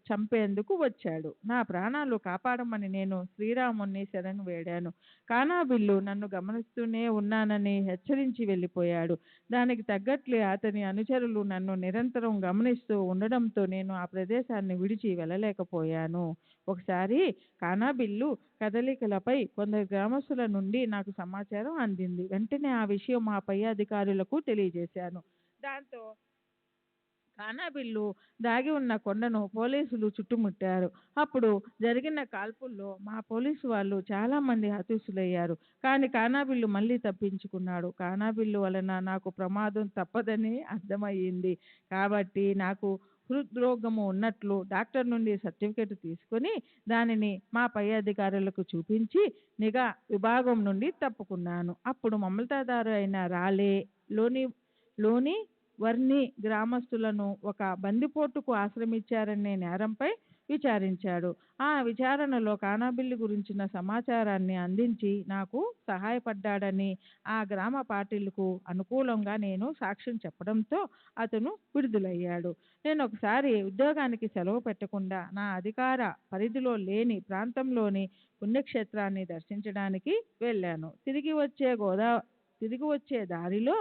చంపేందుకు వచ్చాడు. నా ప్రాణాలు కాపాడమని నేను శ్రీరాముణ్ణి శరణు వేడాను. కానాబిల్లు నన్ను గమనిస్తూనే ఉన్నానని హెచ్చరించి వెళ్ళిపోయాడు. దానికి తగ్గట్లే అతని అనుచరులు నన్ను నిరంతరం గమనిస్తూ ఉండడంతో నేను ఆ ప్రదేశాన్ని విడిచి వెళ్ళలేకపోయాను. ఒకసారి కానాబిల్లు కదలికలపై కొందరు గ్రామస్తుల నుండి నాకు సమాచారం అందింది. వెంటనే ఆ విషయం మా పై అధికారులకు తెలియజేశాను. దాంతో కానాబిల్లు దాగి ఉన్న కొండను పోలీసులు చుట్టుముట్టారు. అప్పుడు జరిగిన కాల్పుల్లో మా పోలీసు వాళ్ళు చాలా మంది హతుసులయ్యారు. కానీ కానాబిల్లు మళ్ళీ తప్పించుకున్నాడు. కానాబిల్లు వలన నాకు ప్రమాదం తప్పదని అర్థమయ్యింది. కాబట్టి నాకు హృద్రోగము ఉన్నట్లు డాక్టర్ నుండి సర్టిఫికెట్ తీసుకొని దానిని మా పై అధికారులకు చూపించి నిఘా విభాగం నుండి తప్పుకున్నాను. అప్పుడు మమతాదారు అయిన రాలే లోని లోని వర్ని గ్రామస్తులను ఒక బందిపోటుకు ఆశ్రమించారనే నేరంపై విచారించాడు. ఆ విచారణలో కానాబిల్లి గురించిన సమాచారాన్ని అందించి నాకు సహాయపడ్డాడని ఆ గ్రామ పార్టీలకు అనుకూలంగా నేను సాక్ష్యం చెప్పడంతో అతను విడుదలయ్యాడు. నేను ఒకసారి ఉద్యోగానికి సెలవు పెట్టకుండా నా అధికార పరిధిలో లేని ప్రాంతంలోని పుణ్యక్షేత్రాన్ని దర్శించడానికి వెళ్ళాను. తిరిగి వచ్చే దారిలో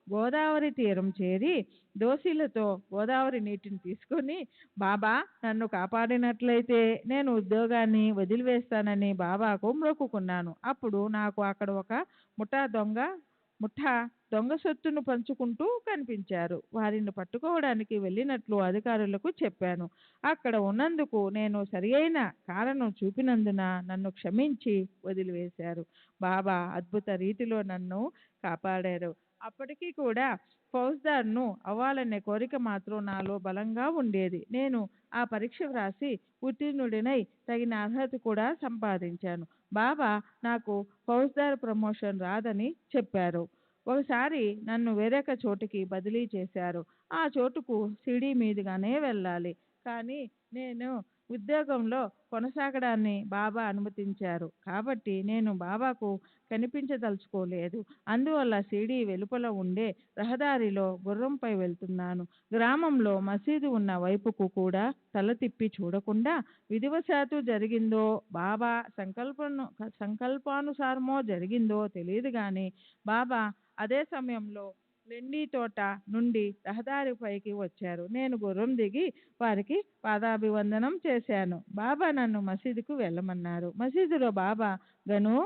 గోదావరి తీరం చేరి దోశీలతో గోదావరి నీటిని తీసుకొని బాబా నన్ను కాపాడినట్లయితే నేను ఉద్యోగాన్ని వదిలివేస్తానని బాబాకు మొక్కుకున్నాను. అప్పుడు నాకు అక్కడ ఒక ముఠా దొంగ సొత్తును పంచుకుంటూ కనిపించారు. వారిని పట్టుకోవడానికి వెళ్ళినట్లు అధికారులకు చెప్పాను. అక్కడ ఉన్నందుకు నేను సరి అయిన కారణం చూపినందున నన్ను క్షమించి వదిలివేశారు. బాబా అద్భుత రీతిలో నన్ను కాపాడారు. అప్పటికీ కూడా ఫౌజ్దార్ను అవ్వాలనే కోరిక మాత్రం నాలో బలంగా ఉండేది. నేను ఆ పరీక్ష వ్రాసి ఉత్తీర్ణుడినై తగిన అర్హత కూడా సంపాదించాను. బాబా నాకు ఫౌజ్దార్ ప్రమోషన్ రాదని చెప్పారు. ఒకసారి నన్ను వేరొక చోటుకి బదిలీ చేశారు. ఆ చోటుకు సిడి మీదుగానే వెళ్ళాలి. కానీ నేను ఉద్యోగంలో కొనసాగడాన్ని బాబా అనుమతించారు. కాబట్టి నేను బాబాకు కనిపించదలుచుకోలేదు. అందువల్ల సిడి వెలుపల ఉండే రహదారిలో గుర్రంపై వెళ్తున్నాను. గ్రామంలో మసీదు ఉన్న వైపుకు కూడా తల తిప్పి చూడకుండా విధివశాత్తు జరిగిందో బాబా సంకల్పానుసారమో జరిగిందో తెలియదు కానీ బాబా అదే సమయంలో లెండి తోట నుండి రహదారిపైకి వచ్చారు. నేను గుర్రం దిగి వారికి పాదాభివందనం చేశాను. బాబా నన్ను మసీదుకు వెళ్ళమన్నారు. మసీదులో బాబా గను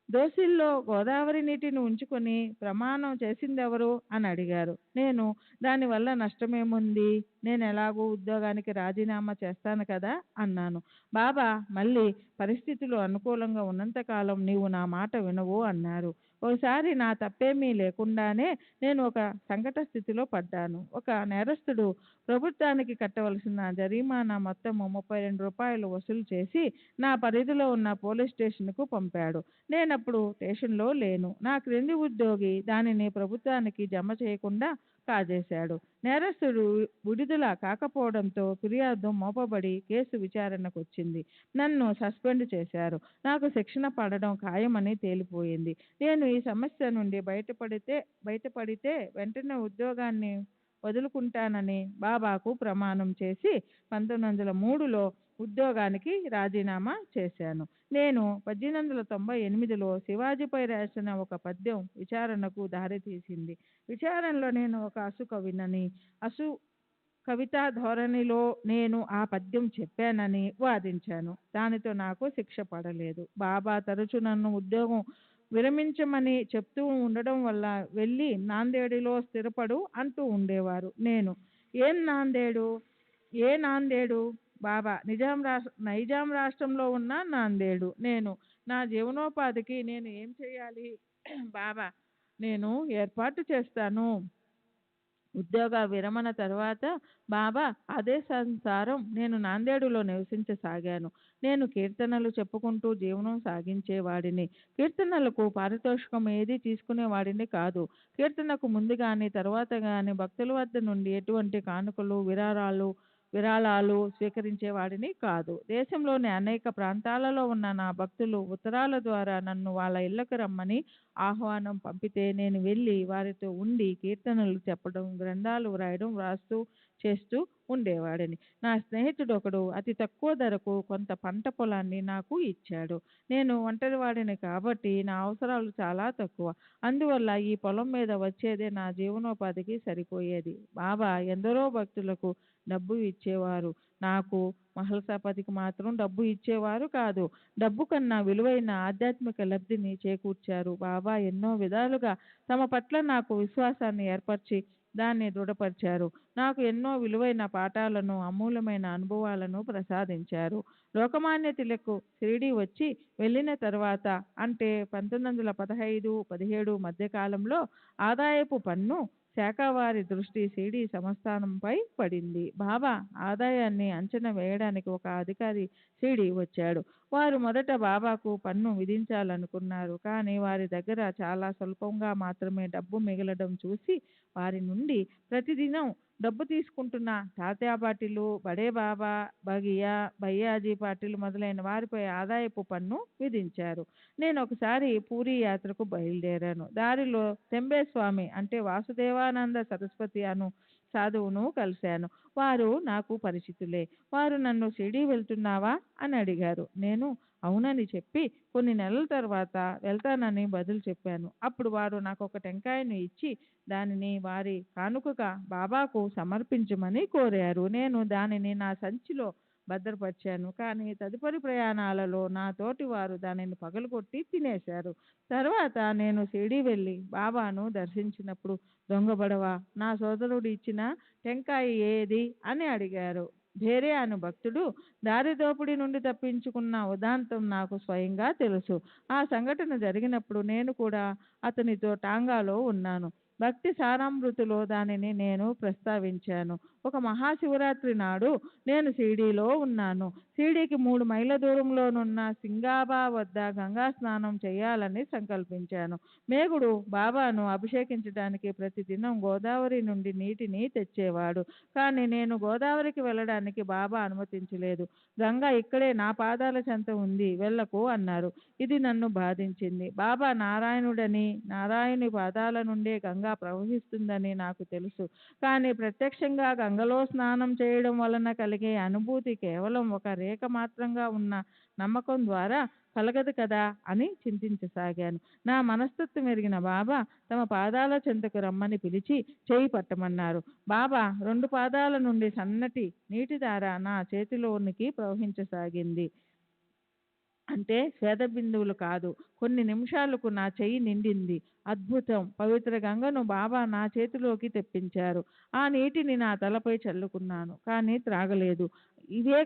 దోసిల్లో గోదావరి నీటిని ఉంచుకొని ప్రమాణం చేసిందెవరు అని అడిగారు. నేను దానివల్ల నష్టమేముంది, నేను ఎలాగూ ఉద్యోగానికి రాజీనామా చేస్తాను కదా అన్నాను. బాబా మళ్ళీ పరిస్థితులు అనుకూలంగా ఉన్నంతకాలం నీవు నా మాట వినవు అన్నారు. ఒకసారి నా తప్పేమీ లేకుండానే నేను ఒక సంకట స్థితిలో పడ్డాను. ఒక నేరస్తుడు ప్రభుత్వానికి కట్టవలసిన జరిమానా మొత్తం 32 రూపాయలు వసూలు చేసి నా పరిధిలో ఉన్న పోలీస్ స్టేషన్కు పంపాడు. నేనప్పుడు స్టేషన్లో లేను. నా క్రింది ఉద్యోగి దానిని ప్రభుత్వానికి జమ చేయకుండా కాజేశాడు. నేరస్తుడు విడుదల కాకపోవడంతో ఫిర్యాదు మోపబడి కేసు విచారణకు వచ్చింది. నన్ను సస్పెండ్ చేశారు. నాకు శిక్షణ పడడం ఖాయమని తేలిపోయింది. నేను ఈ సమస్య నుండి బయటపడితే వెంటనే ఉద్యోగాన్ని వదులుకుంటానని బాబాకు ప్రమాణం చేసి 1903లో ఉద్యోగానికి రాజీనామా చేశాను. నేను 1898లో శివాజీపై రాసిన ఒక పద్యం విచారణకు దారితీసింది. విచారణలో నేను ఒక అసు కవితా ధోరణిలో నేను ఆ పద్యం చెప్పానని వాదించాను. దానితో నాకు శిక్ష పడలేదు. బాబా తరచు నన్ను ఉద్యోగం విరమించమని చెప్తూ ఉండడం వల్ల వెళ్ళి నాందేడులో స్థిరపడు అంటూ ఉండేవారు. నేను ఏ నాందేడు బాబా నైజాం రాష్ట్రంలో ఉన్న నాందేడు. నేను నా జీవనోపాధికి నేను ఏం చేయాలి బాబా, నేను ఏర్పాటు చేస్తాను. ఉద్యోగ విరమణ తర్వాత బాబా ఆదేశానుసారం నేను నాందేడులో నివసించసాగాను. నేను కీర్తనలు చెప్పుకుంటూ జీవనం సాగించేవాడిని. కీర్తనలకు పారితోషికం ఏది తీసుకునేవాడిని కాదు. కీర్తనకు ముందు కానీ తర్వాత కానీ భక్తుల వద్ద నుండి ఎటువంటి కానుకలు విరాళాలు స్వీకరించేవాడిని కాదు. దేశంలోని అనేక ప్రాంతాలలో ఉన్న నా భక్తులు ఉత్తరాల ద్వారా నన్ను వాళ్ళ ఇళ్లకు రమ్మని ఆహ్వానం పంపితే నేను వెళ్ళి వారితో ఉండి కీర్తనలు చెప్పడం, గ్రంథాలు వ్రాస్తూ చేస్తూ ఉండేవాడిని. నా స్నేహితుడు ఒకడు అతి తక్కువ ధరకు కొంత పంట పొలాన్ని నాకు ఇచ్చాడు. నేను ఒంటరివాడిని కాబట్టి నా అవసరాలు చాలా తక్కువ. అందువల్ల ఈ పొలం మీద వచ్చేదే నా జీవనోపాధికి సరిపోయేది. బాబా ఎందరో భక్తులకు డబ్బు ఇచ్చేవారు. నాకు మహల్సాపతికి మాత్రం డబ్బు ఇచ్చేవారు కాదు. డబ్బు కన్నా విలువైన ఆధ్యాత్మిక లబ్ధిని చేకూర్చారు. బాబా ఎన్నో విధాలుగా తమ పట్ల నాకు విశ్వాసాన్ని ఏర్పరిచి దాన్ని దృఢపరిచారు. నాకు ఎన్నో విలువైన పాఠాలను, అమూల్యమైన అనుభవాలను ప్రసాదించారు. లోకమాన్య తిలక్ షిరిడీ వచ్చి వెళ్ళిన తర్వాత అంటే 1915, 17 మధ్య కాలంలో ఆదాయపు పన్ను శాఖ వారి దృష్టి షిరిడీ సంస్థానంపై పడింది. బాబా ఆదాయాన్ని అంచనా వేయడానికి ఒక అధికారి షిరిడీ వచ్చాడు. వారు మొదట బాబాకు పన్ను విధించాలనుకున్నారు. కానీ వారి దగ్గర చాలా స్వల్పంగా మాత్రమే డబ్బు మిగలడం చూసి వారి నుండి ప్రతిదినం డబ్బు తీసుకుంటున్న తాత్యా పాటిలు, బడే బాబా, బగియా, భయ్యాజీ పాటిల్ మొదలైన వారిపై ఆదాయపు పన్ను విధించారు. నేను ఒకసారి పూరీ యాత్రకు బయలుదేరాను. దారిలో తెంబే స్వామి అంటే వాసుదేవానంద సరస్వతి అను సాధువును కలిశాను. వారు నాకు పరిచితులే. వారు నన్ను షిరిడీ వెళ్తున్నావా అని అడిగారు. నేను అవునని చెప్పి కొన్ని నెలల తర్వాత వెళ్తానని బదులు చెప్పాను. అప్పుడు వారు నాకు ఒక టెంకాయను ఇచ్చి దానిని వారి కానుకగా బాబాకు సమర్పించమని కోరారు. నేను దానిని నా సంచిలో భద్రపరిచాను. కానీ తదుపరి ప్రయాణాలలో నా తోటి వారు దానిని పగలగొట్టి తినేశారు. తర్వాత నేను షిరిడీ వెళ్ళి బాబాను దర్శించినప్పుడు దొంగబడవా, నా సోదరుడు ఇచ్చిన టెంకాయ ఏది అని అడిగారు. ధేరే అను భక్తుడు దారి దోపిడీ నుండి తప్పించుకున్న ఉదాంతం నాకు స్వయంగా తెలుసు. ఆ సంఘటన జరిగినప్పుడు నేను కూడా అతనితో టాంగాలో ఉన్నాను. భక్తి సారామృతిలో దానిని నేను ప్రస్తావించాను. ఒక మహాశివరాత్రి నాడు నేను షిరిడీలో ఉన్నాను. షిరిడీకి 3 మైళ్ళ దూరంలోనున్న సింగాబా వద్ద గంగా స్నానం చేయాలని సంకల్పించాను. మేగుడు బాబాను అభిషేకించడానికి ప్రతిదినం గోదావరి నుండి నీటిని తెచ్చేవాడు. కానీ నేను గోదావరికి వెళ్ళడానికి బాబా అనుమతించలేదు. గంగ ఇక్కడే నా పాదాల చెంత ఉంది, వెళ్ళకు అన్నారు. ఇది నన్ను బాధించింది. బాబా నారాయణుడని, నారాయణి పాదాల నుండే గంగా ప్రవహిస్తుందని నాకు తెలుసు. కానీ ప్రత్యక్షంగా గంగలో స్నానం చేయడం వలన కలిగే అనుభూతి కేవలం ఒక రేఖ మాత్రంగా ఉన్న నమ్మకం ద్వారా కలగదు కదా అని చింతించసాగాను. నా మనస్తత్వం ఎరిగిన బాబా తమ పాదాల చెంతకు రమ్మని పిలిచి చేయి పట్టమన్నారు. బాబా 2 పాదాల నుండి సన్నటి నీటిధార నా చేతిలోనికి ప్రవహించసాగింది. అంటే శ్వేత బిందువులు కాదు. కొన్ని నిమిషాలకు నా చెయ్యి నిండింది. అద్భుతం! పవిత్ర గంగను బాబా నా చేతిలోకి తెప్పించారు. ఆ నీటిని నా తలపై చల్లుకున్నాను. కానీ త్రాగలేదు. ఇవే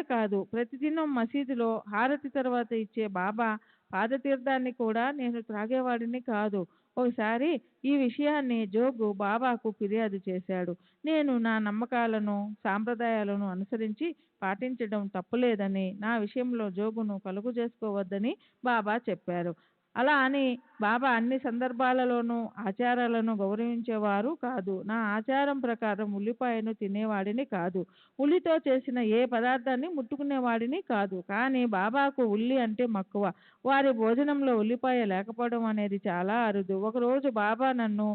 కాదు, ప్రతిదినం మసీదులో హారతి తర్వాత ఇచ్చే బాబా పాదతీర్థాన్ని కూడా నేను త్రాగేవాడిని కాదు. ఒకసారి ఈ విషయాన్ని జోగు బాబాకు ఫిర్యాదు చేశాడు. నేను నా నమ్మకాలను, సాంప్రదాయాలను అనుసరించి పాటించడం తప్పులేదని, నా విషయంలో జోగును కలుగు చేసుకోవద్దని బాబా చెప్పారు. అలా అని బాబా అన్ని సందర్భాలలోనూ ఆచారాలను గౌరవించేవారు కాదు. నా ఆచారం ప్రకారం ఉల్లిపాయను తినేవాడిని కాదు. ఉల్లితో చేసిన ఏ పదార్థాన్ని ముట్టుకునేవాడిని కాదు. కానీ బాబాకు ఉల్లి అంటే మక్కువ. వారి భోజనంలో ఉల్లిపాయ లేకపోవడం అనేది చాలా అరుదు. ఒకరోజు బాబా నన్ను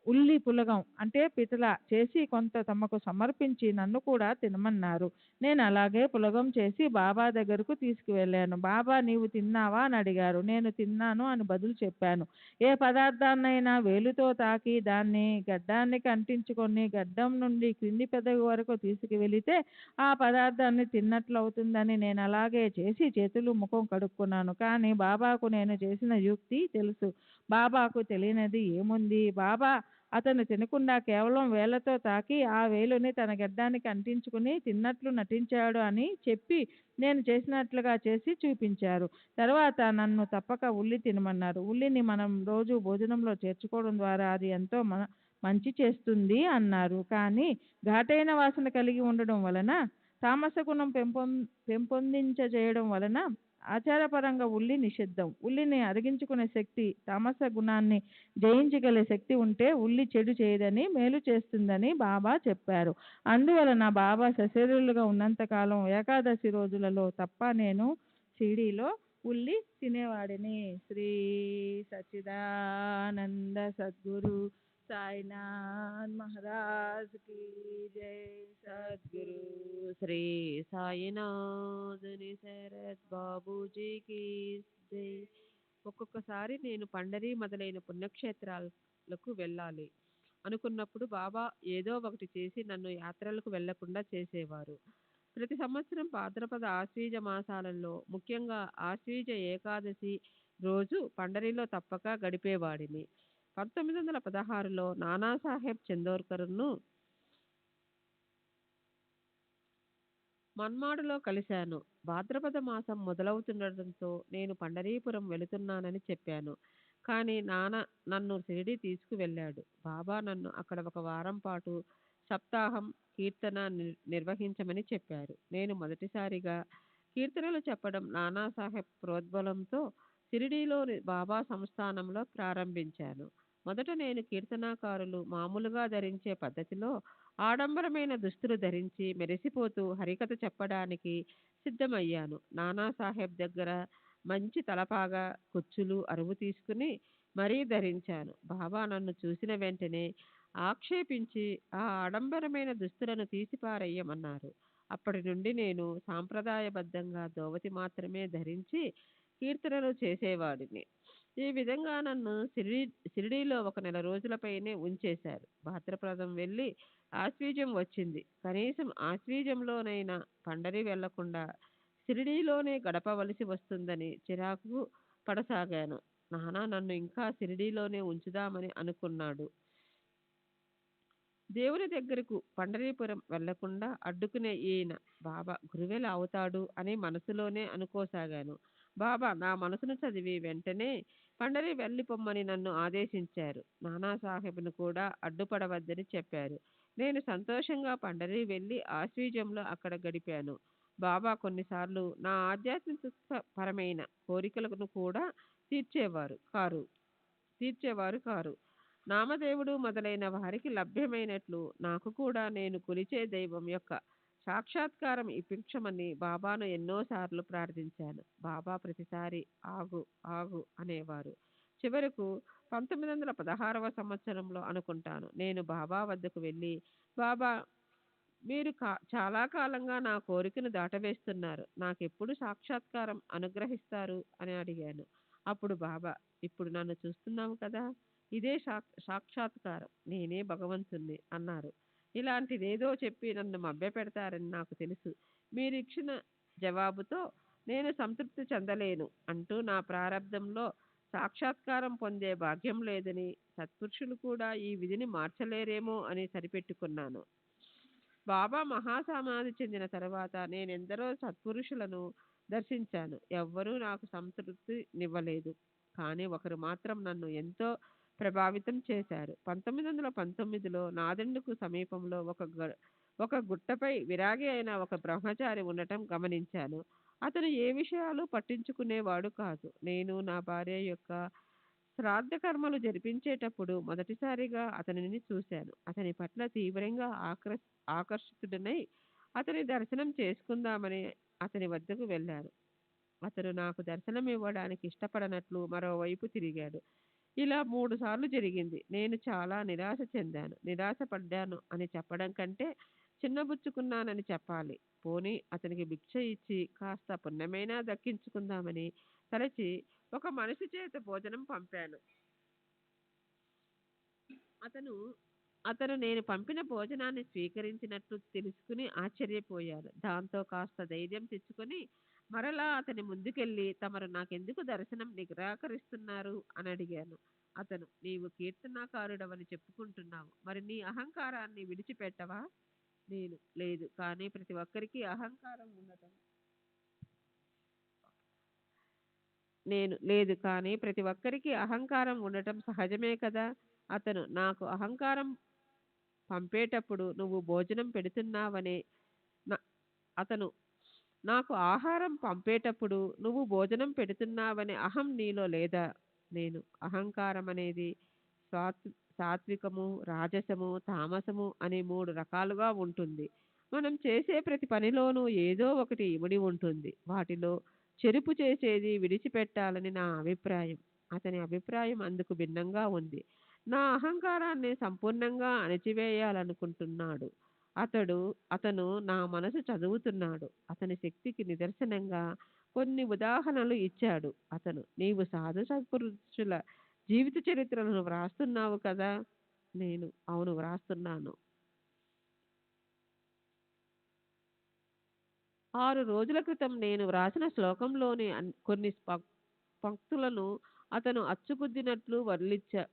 ఉల్లి పులగం అంటే పితల చేసి కొంత తమకు సమర్పించి నన్ను కూడా తినమన్నారు. నేను అలాగే పులగం చేసి బాబా దగ్గరకు తీసుకువెళ్ళాను. బాబా నీవు తిన్నావా అని అడిగారు. నేను తిన్నాను అని బదులు చెప్పాను. ఏ పదార్థాన్నైనా వేలుతో తాకి దాన్ని గడ్డానికి అంటించుకొని గడ్డం నుండి క్రింది పెదవి వరకు తీసుకువెళితే ఆ పదార్థాన్ని తిన్నట్లు అవుతుందని నేను అలాగే చేసి చేతులు ముఖం కడుక్కున్నాను. కానీ బాబాకు నేను చేసిన యుక్తి తెలుసు. బాబాకు తెలియనిది ఏముంది? బాబా అతను తినకుండా కేవలం వేళ్లతో తాకి ఆ వేలుని తన గడ్డానికి అంటించుకుని తిన్నట్లు నటించాడు అని చెప్పి నేను చేసినట్లుగా చేసి చూపించారు. తర్వాత నన్ను తప్పక ఉల్లి తినమన్నారు. ఉల్లిని మనం రోజు భోజనంలో చేర్చుకోవడం ద్వారా అది ఎంతో మంచి చేస్తుంది అన్నారు. కానీ ఘాటైన వాసన కలిగి ఉండడం వలన, తామస గుణం పెంపొందించజేయడం వలన ఆచారపరంగా ఉల్లి నిషిద్ధం. ఉల్లిని అరిగించుకునే శక్తి, తామస గుణాన్ని జయించగల శక్తి ఉంటే ఉల్లి చెడు చేయదని, మేలు చేస్తుందని బాబా చెప్పారు. అందువలన బాబా సశరీరులుగా ఉన్నంతకాలం ఏకాదశి రోజులలో తప్ప నేను షిరిడీలో ఉల్లి తినేవాడిని. శ్రీ సచ్చిదానంద సద్గురు సాయినాథ్ మహారాజ్ కి జై. సద్గురు
శ్రీ సాయినాథుని శరత్ బాబూజీకి జై. ఒక్కొక్కసారి నేను పండరి మొదలైన పుణ్యక్షేత్రాలకు వెళ్ళాలి అనుకున్నప్పుడు బాబా ఏదో ఒకటి చేసి నన్ను యాత్రలకు వెళ్లకుండా చేసేవారు. ప్రతి సంవత్సరం భాద్రపద ఆశ్వీజ మాసాలలో ముఖ్యంగా ఆశ్వీజ ఏకాదశి రోజు పండరిలో తప్పక గడిపేవాడిని. 1916లో నానాసాహెబ్ చందోర్కర్ను మన్మాడులో కలిశాను. భాద్రపద మాసం మొదలవుతుండటంతో నేను పండరీపురం వెళుతున్నానని చెప్పాను. కానీ నాన్న నన్ను షిరిడీ తీసుకువెళ్ళాడు. బాబా నన్ను అక్కడ ఒక వారం పాటు సప్తాహం కీర్తన నిర్వహించమని చెప్పారు. నేను మొదటిసారిగా కీర్తనలు చెప్పడం నానాసాహెబ్ ప్రోద్బలంతో షిరిడీలోని బాబా సంస్థానంలో ప్రారంభించాను. మొదట నేను కీర్తనాకారులు మామూలుగా ధరించే పద్ధతిలో ఆడంబరమైన దుస్తులు ధరించి మెరిసిపోతూ హరికథ చెప్పడానికి సిద్ధమయ్యాను. నానాసాహెబ్ దగ్గర మంచి తలపాగా, కుచ్చులు, అరువు తీసుకుని మరీ ధరించాను. బాబా నన్ను చూసిన వెంటనే ఆక్షేపించి ఆ ఆడంబరమైన దుస్తులను తీసిపారేయమన్నారు. అప్పటి నుండి నేను సాంప్రదాయబద్ధంగా ధోవతి మాత్రమే ధరించి కీర్తనలు చేసేవాడిని. ఈ విధంగా నన్ను షిరిడీలో ఒక నెల రోజులపైనే ఉంచేశారు. భాద్రపదం వెళ్ళి ఆశ్వీజం వచ్చింది. కనీసం ఆశ్వీజంలోనైనా పండరి వెళ్లకుండా షిరిడీలోనే గడపవలసి వస్తుందని చిరాకు పడసాగాను. నాన్న నన్ను ఇంకా షిరిడీలోనే ఉంచుదామని అనుకున్నాడు. దేవుని దగ్గరకు పండరీపురం వెళ్లకుండా అడ్డుకునే ఈయన బాబా గురువెల అవుతాడు అని మనసులోనే అనుకోసాగాను. బాబా నా మనసును చదివి వెంటనే పండరి వెళ్ళిపోమ్మని నన్ను ఆదేశించారు. నానాసాహెబ్ను కూడా అడ్డుపడవద్దని చెప్పారు. నేను సంతోషంగా పండరి వెళ్ళి ఆశ్వీజంలో అక్కడ గడిపాను. బాబా కొన్నిసార్లు నా ఆధ్యాత్మిక పరమైన కోరికలను కూడా తీర్చేవారు కారు. నామదేవుడు మొదలైన వారికి లభ్యమైనట్లు నాకు కూడా నేను కొలిచే దైవం యొక్క సాక్షాత్కారం ఇప్పించమని బాబాను ఎన్నోసార్లు ప్రార్థించాను. బాబా ప్రతిసారి ఆగు ఆగు అనేవారు. చివరకు 1916వ సంవత్సరంలో అనుకుంటాను నేను బాబా వద్దకు వెళ్ళి, బాబా మీరు చాలా కాలంగా నా కోరికను దాటవేస్తున్నారు. నాకెప్పుడు సాక్షాత్కారం అనుగ్రహిస్తారు అని అడిగాను. అప్పుడు బాబా, ఇప్పుడు నన్ను చూస్తున్నావు కదా, ఇదే సాక్షాత్కారం, నేనే భగవంతుణ్ణి అన్నారు. ఇలాంటిదేదో చెప్పి నన్ను మభ్యపెడతారని నాకు తెలుసు. మీరిచ్చిన జవాబుతో నేను సంతృప్తి చెందలేను అంటూ నా ప్రారంధంలో సాక్షాత్కారం పొందే భాగ్యం లేదని, సత్పురుషులు కూడా ఈ విధిని మార్చలేరేమో అని సరిపెట్టుకున్నాను. బాబా మహాసమాధి చెందిన తర్వాత నేనెందరో సత్పురుషులను దర్శించాను. ఎవ్వరూ నాకు సంతృప్తినివ్వలేదు. కానీ ఒకరు మాత్రం నన్ను ఎంతో ప్రభావితం చేశారు. 1919లో నాదెండుకు సమీపంలో ఒక గుట్టపై విరాగి అయిన ఒక బ్రహ్మచారి ఉండటం గమనించాను. అతను ఏ విషయాలు పట్టించుకునేవాడు కాదు. నేను నా భార్య యొక్క శ్రాద్ధ కర్మలు జరిపించేటప్పుడు మొదటిసారిగా అతనిని చూశాను. అతని పట్ల తీవ్రంగా ఆకర్షితుడనై అతని దర్శనం చేసుకుందామని అతని వద్దకు వెళ్ళాను. అతను నాకు దర్శనం ఇవ్వడానికి ఇష్టపడనట్లు మరోవైపు తిరిగాడు. ఇలా 3 సార్లు జరిగింది. నేను చాలా నిరాశ చెందాను. నిరాశపడ్డాను అని చెప్పడం కంటే చిన్నబుచ్చుకున్నానని చెప్పాలి. పోనీ అతనికి భిక్ష ఇచ్చి కాస్త పుణ్యమైనా దక్కించుకుందామని తలచి ఒక మనిషి చేత భోజనం పంపాను. అతను నేను పంపిన భోజనాన్ని స్వీకరించినట్లు తెలుసుకుని ఆశ్చర్యపోయాను. దాంతో కాస్త ధైర్యం తెచ్చుకొని మరలా అతని ముందుకెళ్ళి, తమరు నాకెందుకు దర్శనం నిరాకరిస్తున్నారు అని అడిగాను. అతను, నీవు కీర్తనాకారుడవని చెప్పుకుంటున్నావు, మరి నీ అహంకారాన్ని విడిచిపెట్టవా? నేను, లేదు, కానీ ప్రతి ఒక్కరికి అహంకారం ఉండటం సహజమే కదా. అతను, నాకు ఆహారం పంపేటప్పుడు నువ్వు భోజనం పెడుతున్నావనే అహం నీలో లేదా? నేను, అహంకారం అనేది సాత్వికము, రాజసము, తామసము అని 3 రకాలుగా ఉంటుంది. మనం చేసే ప్రతి పనిలోనూ ఏదో ఒకటి ఇమిడి ఉంటుంది. వాటిలో చెరుపు చేసేది విడిచిపెట్టాలని నా అభిప్రాయం. అతని అభిప్రాయం అందుకు భిన్నంగా ఉంది. నా అహంకారాన్ని సంపూర్ణంగా అణచివేయాలనుకుంటున్నాడు. అతను నా మనసు చదువుతున్నాడు. అతని శక్తికి నిదర్శనంగా కొన్ని ఉదాహరణలు ఇచ్చాడు. అతను, నీవు సాధు సత్పురుషుల జీవిత చరిత్రలను వ్రాస్తున్నావు కదా. నేను, అవును, వ్రాస్తున్నాను. 6 రోజుల క్రితం నేను వ్రాసిన శ్లోకంలోని కొన్ని పంక్తులను అతను అచ్చుగుద్దినట్లు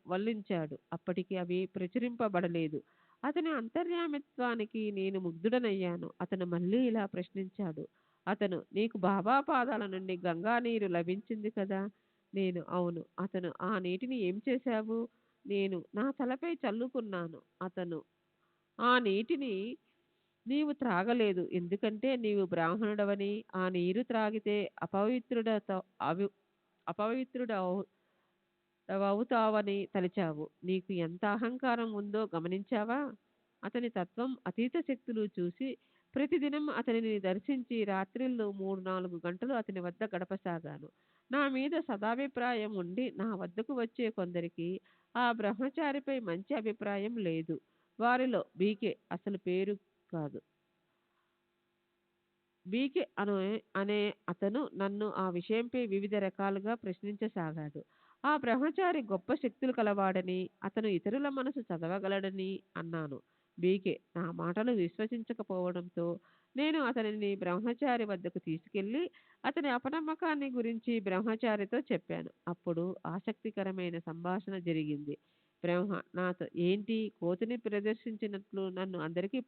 వల్లించాడు. అప్పటికి అవి ప్రచురింపబడలేదు. అతని అంతర్యామిత్వానికి నేను ముగ్ధుడనయ్యాను. అతను మళ్ళీ ఇలా ప్రశ్నించాడు. నీకు బాబా పాదాల నుండి గంగా నీరు లభించింది కదా? నేను అవును. అతను ఆ నీటిని ఏం చేశావు? నేను నా తలపై చల్లుకున్నాను. అతను ఆ నీటిని నీవు త్రాగలేదు, ఎందుకంటే నీవు బ్రాహ్మణుడవని. ఆ నీరు త్రాగితే అపవిత్రుడవుతావని తలిచావు. నీకు ఎంత అహంకారం ఉందో గమనించావా? అతని తత్వం, అతీత శక్తులు చూసి ప్రతిదినం అతనిని దర్శించి రాత్రిళ్ళు 3-4 గంటలు అతని వద్ద గడపసాగాను. నా మీద సదాభిప్రాయం ఉండి నా వద్దకు వచ్చే కొందరికి ఆ బ్రహ్మచారిపై మంచి అభిప్రాయం లేదు. వారిలో బీకే అసలు పేరు కాదు. బీకే అనే అతను నన్ను ఆ విషయంపై వివిధ రకాలుగా ప్రశ్నించసాగాడు. ఆ బ్రహ్మచారి గొప్ప శక్తులు కలవాడని, అతను ఇతరుల మనసు చదవగలడని అన్నాను. బీకే నా మాటలు విశ్వసించకపోవడంతో నేను అతనిని బ్రహ్మచారి వద్దకు తీసుకెళ్లి అతని అపనమ్మకాన్ని గురించి బ్రహ్మచారితో చెప్పాను. అప్పుడు ఆసక్తికరమైన సంభాషణ జరిగింది. బ్రహ్మ నాతో, ఏంటి కోతిని ప్రదర్శించినట్లు నన్ను అందరికీ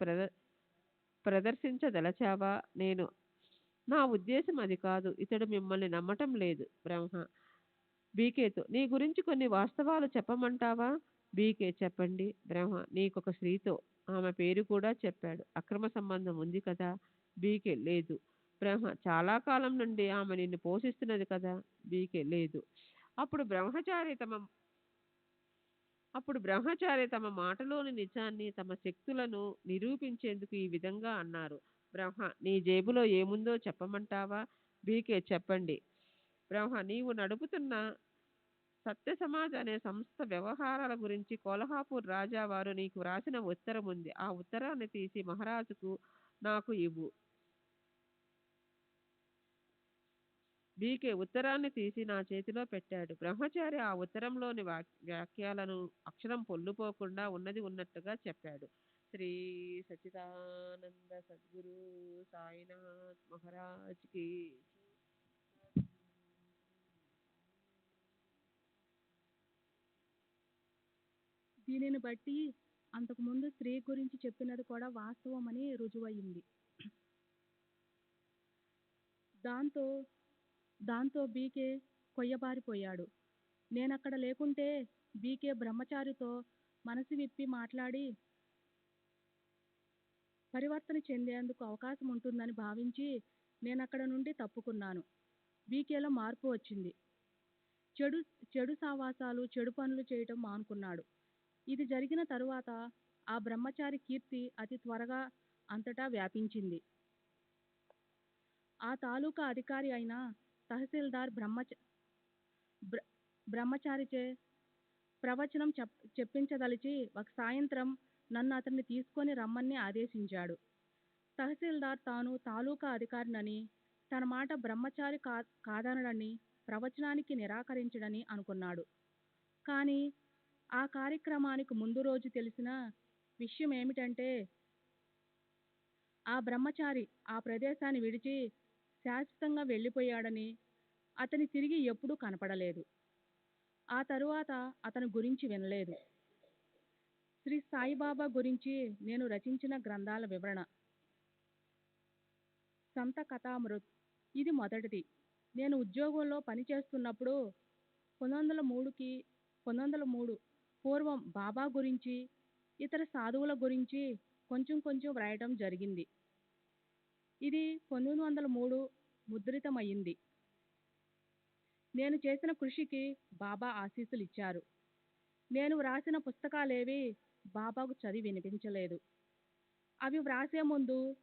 ప్రదర్శించదలచావా? నా ఉద్దేశం అది కాదు. ఇతడు మిమ్మల్ని నమ్మటం లేదు. బ్రహ్మ బీకేతో, నీ గురించి కొన్ని వాస్తవాలు చెప్పమంటావా? బీకే చెప్పండి. బ్రహ్మ నీకొక స్త్రీతో, ఆమె పేరు కూడా చెప్పాడు, అక్రమ సంబంధం ఉంది కదా? బీకే లేదు. బ్రహ్మ చాలా కాలం నుండి ఆమె నిన్ను పోషిస్తున్నది కదా? బీకే లేదు. అప్పుడు బ్రహ్మచారి తమ మాటలోని నిజాన్ని, తమ శక్తులను నిరూపించేందుకు ఈ విధంగా అన్నారు. బ్రహ్మ నీ జేబులో ఏముందో చెప్పమంటావా? బీకే చెప్పండి. బ్రహ్మ నీవు నడుపుతున్న సత్య సమాజ్ అనే సంస్థ వ్యవహారాల గురించి కోల్హాపూర్ రాజా వారు నీకు వ్రాసిన ఉత్తరం ఉంది. ఆ ఉత్తరాన్ని తీసి మహారాజుకు నాకు ఇవ్వు. బీకే ఉత్తరాన్ని తీసి నా చేతిలో పెట్టాడు. బ్రహ్మచారి ఆ ఉత్తరంలోని వాక్యాలను అక్షరం పొల్లుపోకుండా ఉన్నది ఉన్నట్టుగా చెప్పాడు. శ్రీ సచ్చిదానంద సద్గురు సాయినాథ్ మహారాజ్కి.
దీనిని బట్టి అంతకుముందు స్త్రీ గురించి చెప్పినది కూడా వాస్తవమని రుజువయింది. దాంతో బీకే కొయ్యబారిపోయాడు. నేనక్కడ లేకుంటే బీకే బ్రహ్మచారితో మనసు విప్పి మాట్లాడి పరివర్తన చెందేందుకు అవకాశం ఉంటుందని భావించి నేనక్కడ నుండి తప్పుకున్నాను. బీకేలో మార్పు వచ్చింది. చెడు సావాసాలు, చెడు పనులు చేయటం మానుకున్నాడు. ఇది జరిగిన తరువాత ఆ బ్రహ్మచారి కీర్తి అతి త్వరగా అంతటా వ్యాపించింది. ఆ తాలూకా అధికారి అయిన తహసీల్దార్ బ్రహ్మచారిచే ప్రవచనం చెప్పించదలిచి ఒక సాయంత్రం నన్ను అతన్ని తీసుకొని రమ్మని ఆదేశించాడు. తహసీల్దార్ తాను తాలూకా అధికారినని, తన మాట బ్రహ్మచారి కాదనడని, ప్రవచనానికి నిరాకరించడని అనుకున్నాడు. కానీ ఆ కార్యక్రమానికి ముందు రోజు తెలిసిన విషయం ఏమిటంటే ఆ బ్రహ్మచారి ఆ ప్రదేశాన్ని విడిచి శాశ్వతంగా వెళ్ళిపోయాడని, అతని తిరిగి ఎప్పుడూ కనపడలేదు. ఆ తరువాత అతని గురించి వినలేదు. శ్రీ సాయిబాబా గురించి నేను రచించిన గ్రంథాల వివరణ. సంత కథామృత్. ఇది మొదటిది. నేను ఉద్యోగంలో పనిచేస్తున్నప్పుడు 1903 పూర్వం బాబా గురించి, ఇతర సాధువుల గురించి కొంచెం వ్రాయటం జరిగింది. ఇది 1903 ముద్రితమయ్యింది. నేను చేసిన కృషికి బాబా ఆశీస్సులు ఇచ్చారు. నేను వ్రాసిన పుస్తకాలేవి బాబాకు చదివి వినిపించలేదు. అవి వ్రాసే ముందు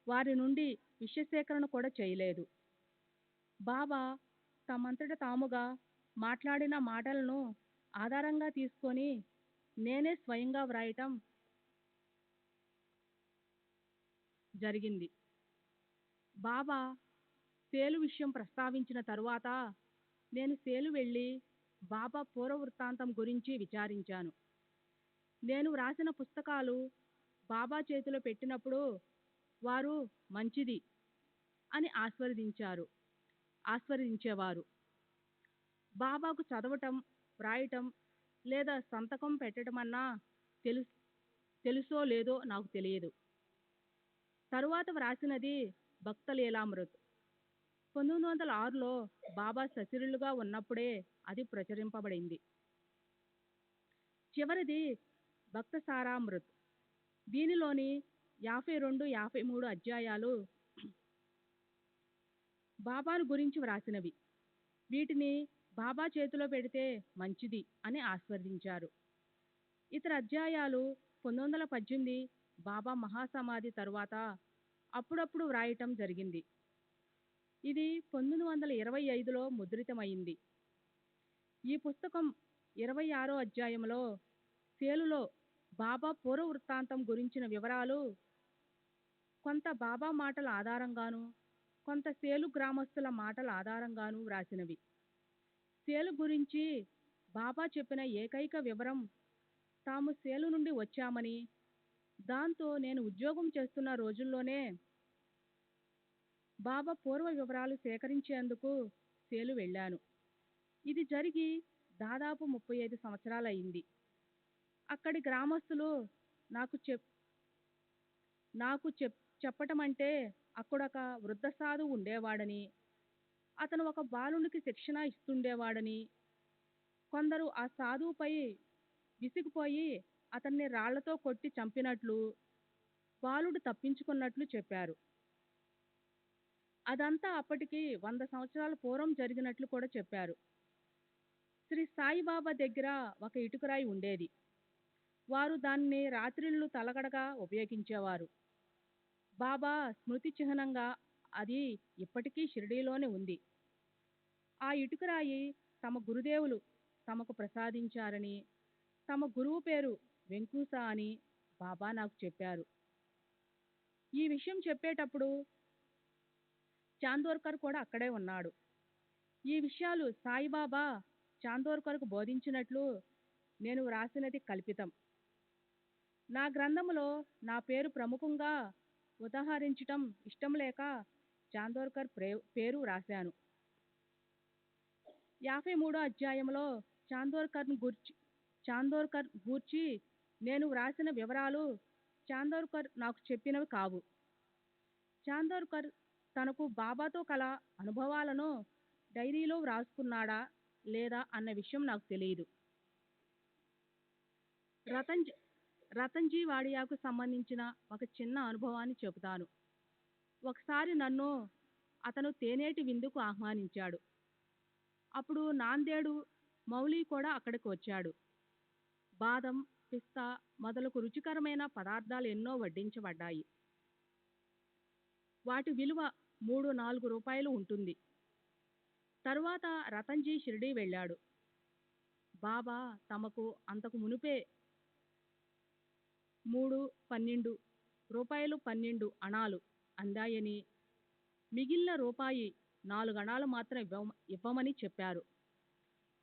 వారి నుండి విషయసేకరణ కూడా చేయలేదు. బాబా తమంతట తాముగా మాట్లాడిన మాటలను ఆధారంగా తీసుకొని నేనే స్వయంగా వ్రాయటం జరిగింది. బాబా సేలు విషయం ప్రస్తావించిన తరువాత నేను సేలు వెళ్ళి బాబా పూర్వ వృత్తాంతం గురించి విచారించాను. నేను వ్రాసిన పుస్తకాలు బాబా చేతిలో పెట్టినప్పుడు వారు మంచిది,
అని ఆస్వాదించేవారు. బాబాకు చదవటం, వ్రాయటం లేదా సంతకం పెట్టడమన్నా తెలుసో లేదో నాకు తెలియదు. తరువాత వ్రాసినది భక్తలీలామృత్. 1906లో బాబా సశరీరులుగా ఉన్నప్పుడే అది ప్రచురింపబడింది. చివరిది భక్త సారామృత్. దీనిలోని 52, 53 అధ్యాయాలు బాబాను గురించి వ్రాసినవి. వీటిని బాబా చేతిలో పెడితే మంచిది అని ఆస్వాదించారు. ఇతర అధ్యాయాలు 1918 బాబా మహాసమాధి తరువాత అప్పుడప్పుడు వ్రాయటం జరిగింది. ఇది 1925లో ముద్రితమైంది. ఈ పుస్తకం 26వ అధ్యాయంలో సేలులో బాబా పూర్వ వృత్తాంతం గురించిన వివరాలు కొంత బాబా మాటల ఆధారంగాను, కొంత సేలు గ్రామస్తుల మాటల ఆధారంగాను వ్రాసినవి. సేలు గురించి బాబా చెప్పిన ఏకైక వివరం తాము సేలు నుండి వచ్చామని, దాంతో నేను ఉద్యోగం చేస్తున్న రోజుల్లోనే బాబా పూర్వ వివరాలు సేకరించేందుకు సేలు వెళ్ళాను. ఇది జరిగి దాదాపు 35 సంవత్సరాలయ్యింది. అక్కడి గ్రామస్తులు నాకు చెప్పటమంటే అక్కడొక వృద్ధ సాధువు ఉండేవాడని, అతను ఒక బాలునికి శిక్షణ ఇస్తుండేవాడని, కొందరు ఆ సాధువుపై విసిగిపోయి అతన్ని రాళ్లతో కొట్టి చంపినట్లు, బాలుడు తప్పించుకున్నట్లు చెప్పారు. అదంతా అప్పటికి 100 సంవత్సరాల పూర్వం జరిగినట్లు కూడా చెప్పారు. శ్రీ సాయిబాబా దగ్గర ఒక ఇటుకరాయి ఉండేది. వారు దాన్ని రాత్రిళ్ళు తలగడగా ఉపయోగించేవారు. బాబా స్మృతి చిహ్నంగా అది ఇప్పటికీ షిరిడీలోనే ఉంది. ఆ ఇటుకరాయి తమ గురుదేవులు తమకు ప్రసాదించారని, తమ గురువు పేరు వెంకూసా అని బాబా నాకు చెప్పారు. ఈ విషయం చెప్పేటప్పుడు చాందోర్కర్ కూడా అక్కడే ఉన్నాడు. ఈ విషయాలు సాయిబాబా చాందోర్కర్కు బోధించినట్లు నేను వ్రాసినది కల్పితం. నా గ్రంథంలో నా పేరు ప్రముఖంగా ఉదహరించటం ఇష్టం లేక చాందోర్కర్ పేరు వ్రాశాను. 53వ అధ్యాయంలో చాందోర్కర్ గూర్చి నేను వ్రాసిన వివరాలు చాందోర్కర్ నాకు చెప్పినవి కావు. చాందోర్కర్ తనకు బాబాతో కల అనుభవాలను డైరీలో వ్రాసుకున్నాడా లేదా అన్న విషయం నాకు తెలియదు. రతన్జీ వాడియాకు సంబంధించిన ఒక చిన్న అనుభవాన్ని చెబుతాను. ఒకసారి నన్ను అతను తేనేటి విందుకు ఆహ్వానించాడు. అప్పుడు నాందేడు మౌలి కూడా అక్కడికి వచ్చాడు. బాదం, పిస్తా మొదలగు రుచికరమైన పదార్థాలు ఎన్నో వడ్డించబడ్డాయి. వాటి విలువ 3-4 రూపాయలు ఉంటుంది. తరువాత రతన్జీ షిరిడీ వెళ్ళాడు. బాబా తమకు అంతకు మునుపే 3 రూపాయలు 12 అణాలు అందాయని, మిగిలిన రూపాయి 4 అణాలు మాత్రం ఇవ్వమని చెప్పారు.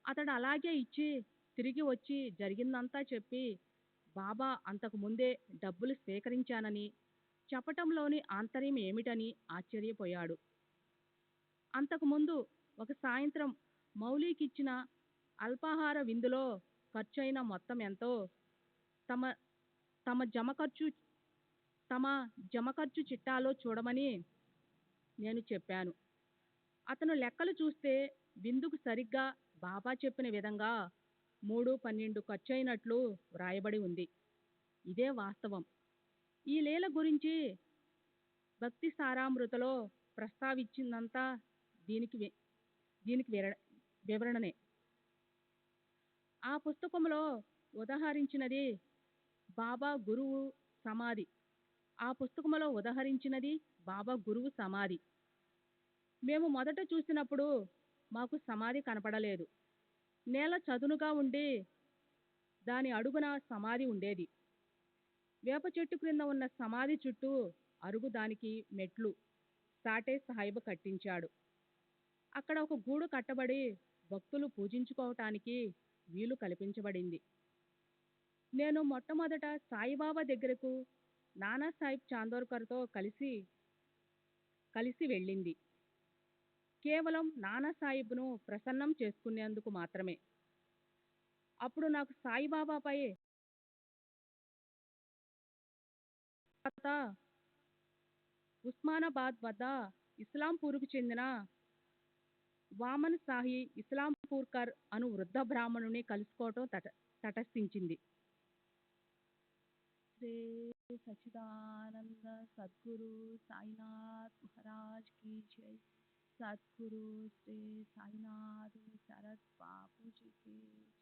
అతడు అలాగే ఇచ్చి తిరిగి వచ్చి జరిగిందంతా చెప్పి బాబా అంతకు ముందే డబ్బులు స్వీకరించానని చెప్పటంలోని ఆంతర్యం ఏమిటని ఆశ్చర్యపోయాడు. అంతకుముందు ఒక సాయంత్రం మౌలికిచ్చిన అల్పాహార విందులో ఖర్చయిన మొత్తం ఎంతో తమ జమ ఖర్చు చిట్టాలో చూడమని నేను చెప్పాను. అతను లెక్కలు చూస్తే విందుకు సరిగ్గా బాబా చెప్పిన విధంగా 3:12 ఖర్చయినట్లు వ్రాయబడి ఉంది. ఇదే వాస్తవం. ఈ లీల గురించి భక్తి సారామృతలో ప్రస్తావించిందంతా దీనికి వివరణనే. ఆ పుస్తకంలో ఉదహరించినది బాబా గురువు సమాధి. మేము మొదట చూసినప్పుడు మాకు సమాధి కనపడలేదు. నేల చదునుగా ఉండి దాని అడుగున సమాధి ఉండేది. వేప చెట్టు క్రింద ఉన్న సమాధి చుట్టూ అరుగు దానికి మెట్లు సాటే సాహిబ్ కట్టించాడు. అక్కడ ఒక గూడు కట్టబడి భక్తులు పూజించుకోవటానికి వీలు కల్పించబడింది. నేను మొట్టమొదట సాయిబాబా దగ్గరకు నానాసాహెబ్ చాందోర్కర్తో కలిసి కలిసి వెళ్ళింది. కేవలం నానాసాహెబ్ను ప్రసన్నం చేసుకునేందుకు మాత్రమే. అప్పుడు నాకు సాయిబాబాపై తర్వాత ఉస్మానాబాద్ వద్ద ఇస్లాంపూర్కు చెందిన వామన్ సాహి ఇస్లాంపూర్కర్ అను వృద్ధ బ్రాహ్మణుని కలుసుకోవటం తటస్థించింది. శ్రీ సచ్చిదానంద సద్గురు సాయినాథ్ మహారాజ్ की जय. सद्गुरु श्री साईनाथ शरद बापू जी की जय.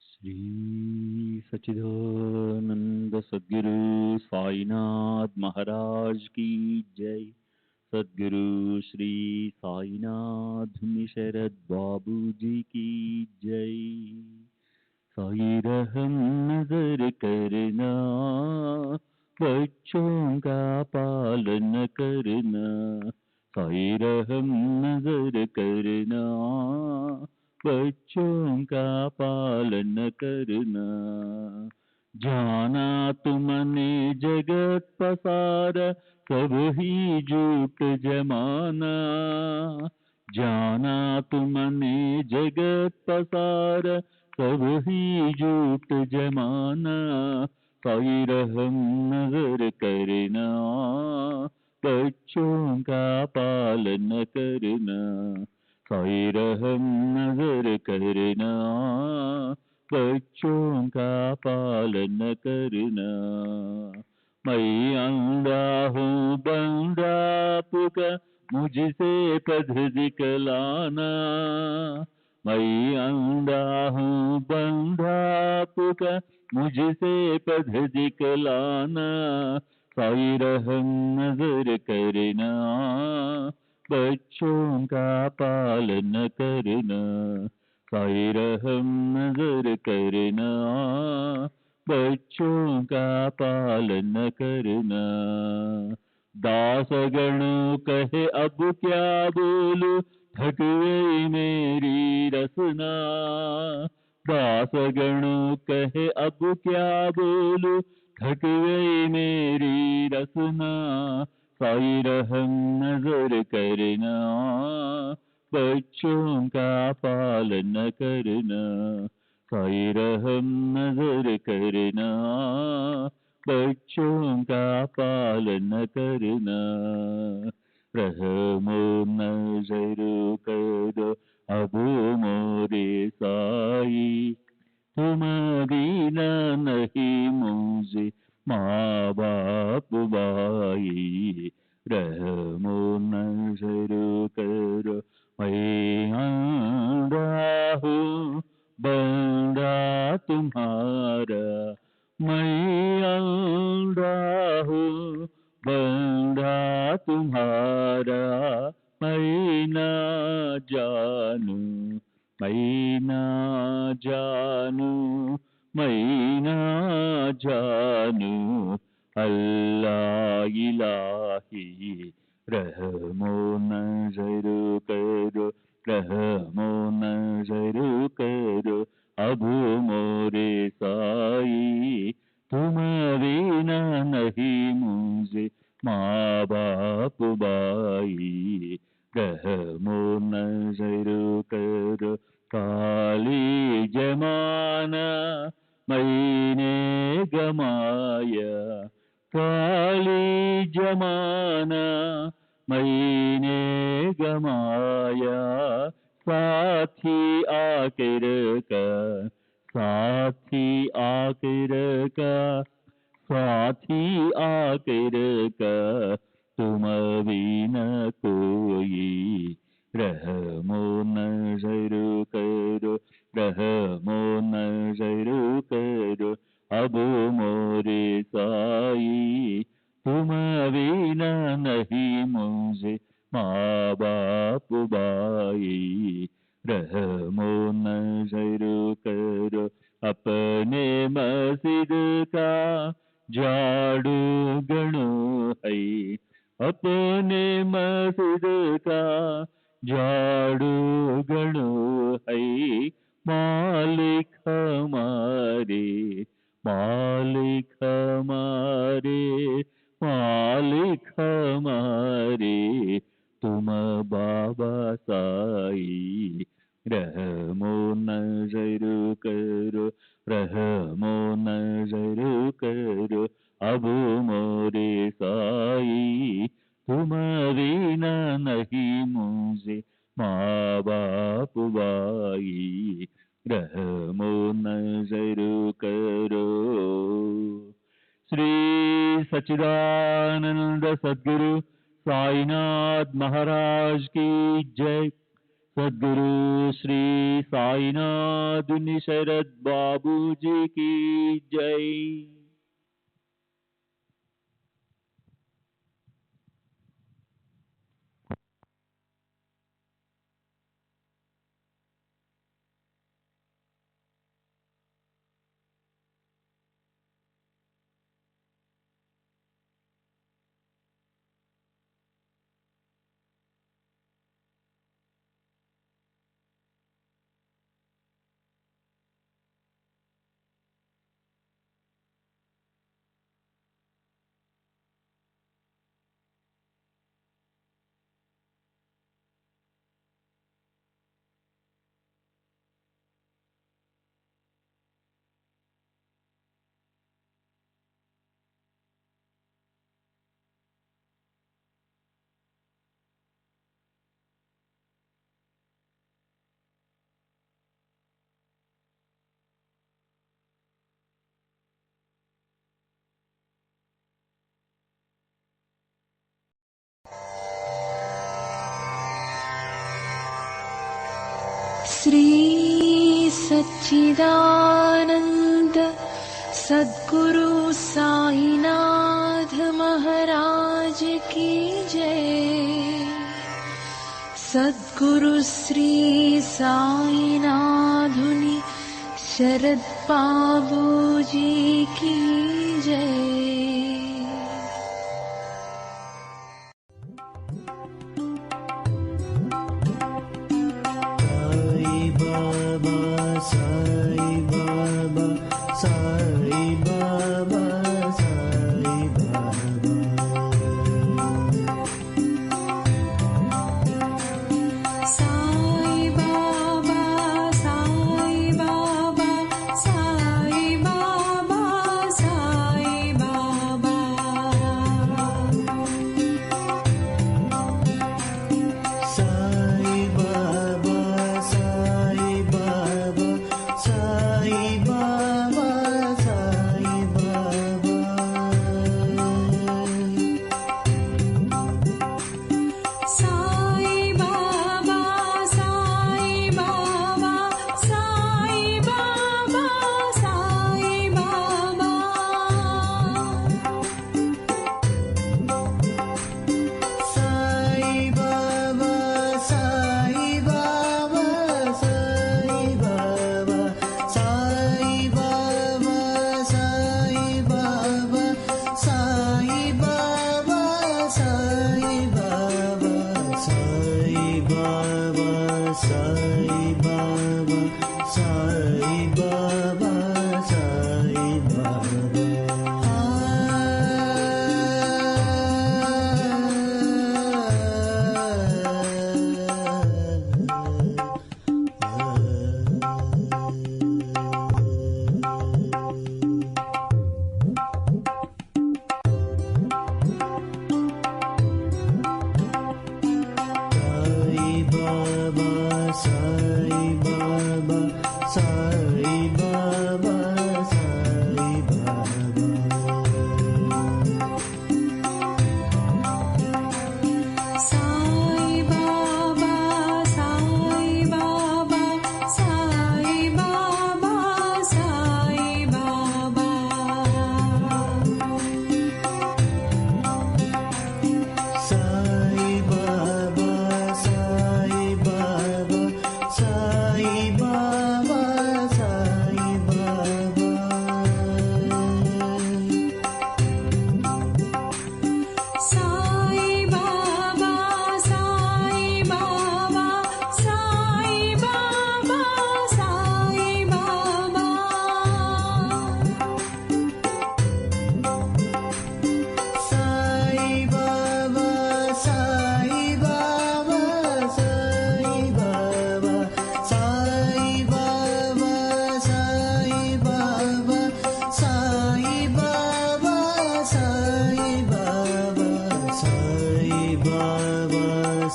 श्री सच्चिदानंद सद्गुरु साईनाथ महाराज की जय. सद्गुरु श्री साईनाथ शरद बाबू जी की जय. साई रहम नजर करना, बच्चों का पालन करना. साई रहम नजर करना, बच्चों का पालन करना. जाना तुमने जगत पसारा, सब ही झूठ जमाना. जाना तुमने जगत पसारा, सब ही झूठ जमाना. साई रहम नजर करना, बच्चों का पालन करना. साई रहम नजर करना, बच्चों का पालन करना. मैं अंधा हूँ बंदा पुका, मुझसे पद दिखलाना. मैं अंधा हूँ बंदा पुका, मुझसे पद दिखलाना. साई रहम नजर करना, बच्चों का पालन करना. साई रहम नजर करना, बच्चों का पालन करना. दासगणों कहे अब क्या बोलूं, थक गई मेरी रसना. दासगणों कहे अब क्या बोलूं, थक गई मेरी रसना. साई रहम नजर करना, बच्चों का पालन करना, साई रहम नजर करना, बच्चों का पालन करना, रहमो नजर करो अब मोरे साई, तुम बिना नहीं मुझे माँ बाप भाई, रहमो नजर करो मैं आंधा हूँ बंदा तुम्हारा, मैं आंधा हूँ बंदा तुम्हारा, मैं ना जानू मैं ना जानू मैं ना जानू अल्लाह इलाही, रहमो नजर करो रहमो नजर करो अब मोरे साई, तुम बिना नहीं मुझे माँ बाप भाई, रहमो नजर करो काली जमाना मैंने गमाया, काली जमाना मैंने गमाया, साथी आखिर का साथी आखिर का साथी आखिर का तुम बिना कोई, रहमो नजर करो रहमो नजर करो अब मोरे साई, तुम बिना नहीं मुझे माँ बाप भाई, रहमो नजर करो अपने मस्जिद का झाड़ू गणो है, अपने मस्जिद का झाड़ू गणो है, मालिक हमारे मालिक हमारे मालिक हमारे, तुम बाबा साई, रहमो नजर करो रहमो नजर करो अब मोरे साई, तुम बिना नहीं मुझे माँ बाप भाई, रहमो नजर करो। श्री सच्चिदानंद सद्गुरु साईनाथ महाराज की जय। सद्गुरु श्री साईनाथ निशरद बाबू जी की जय।
श्री सच्चिदानंद सद्गुरु साईनाथ महाराज की जय। सद्गुरु श्री साईनाथुनि शरद बाबू जी की जय।
साई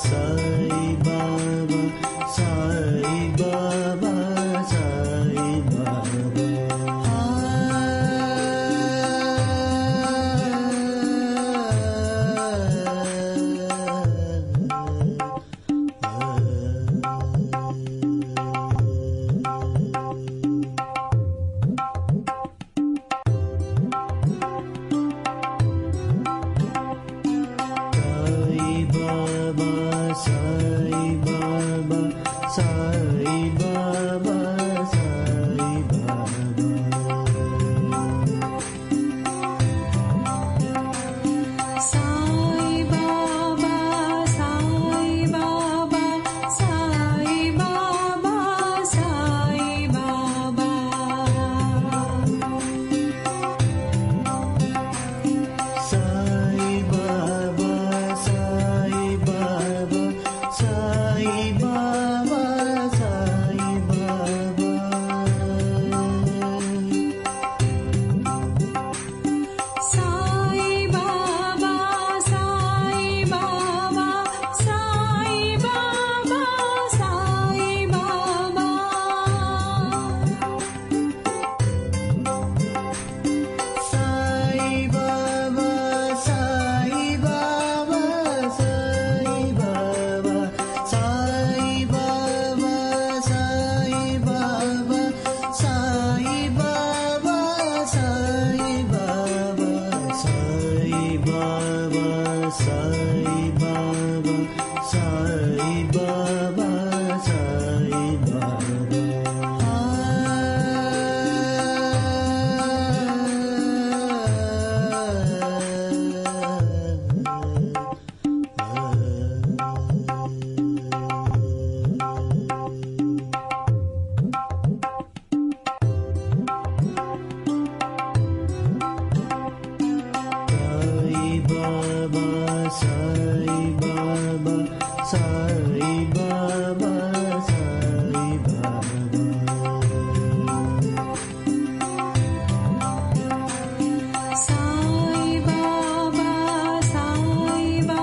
సాయి బాబా సాయి బాబా సాయి బాబా సాయి బాబా సాయి బాబా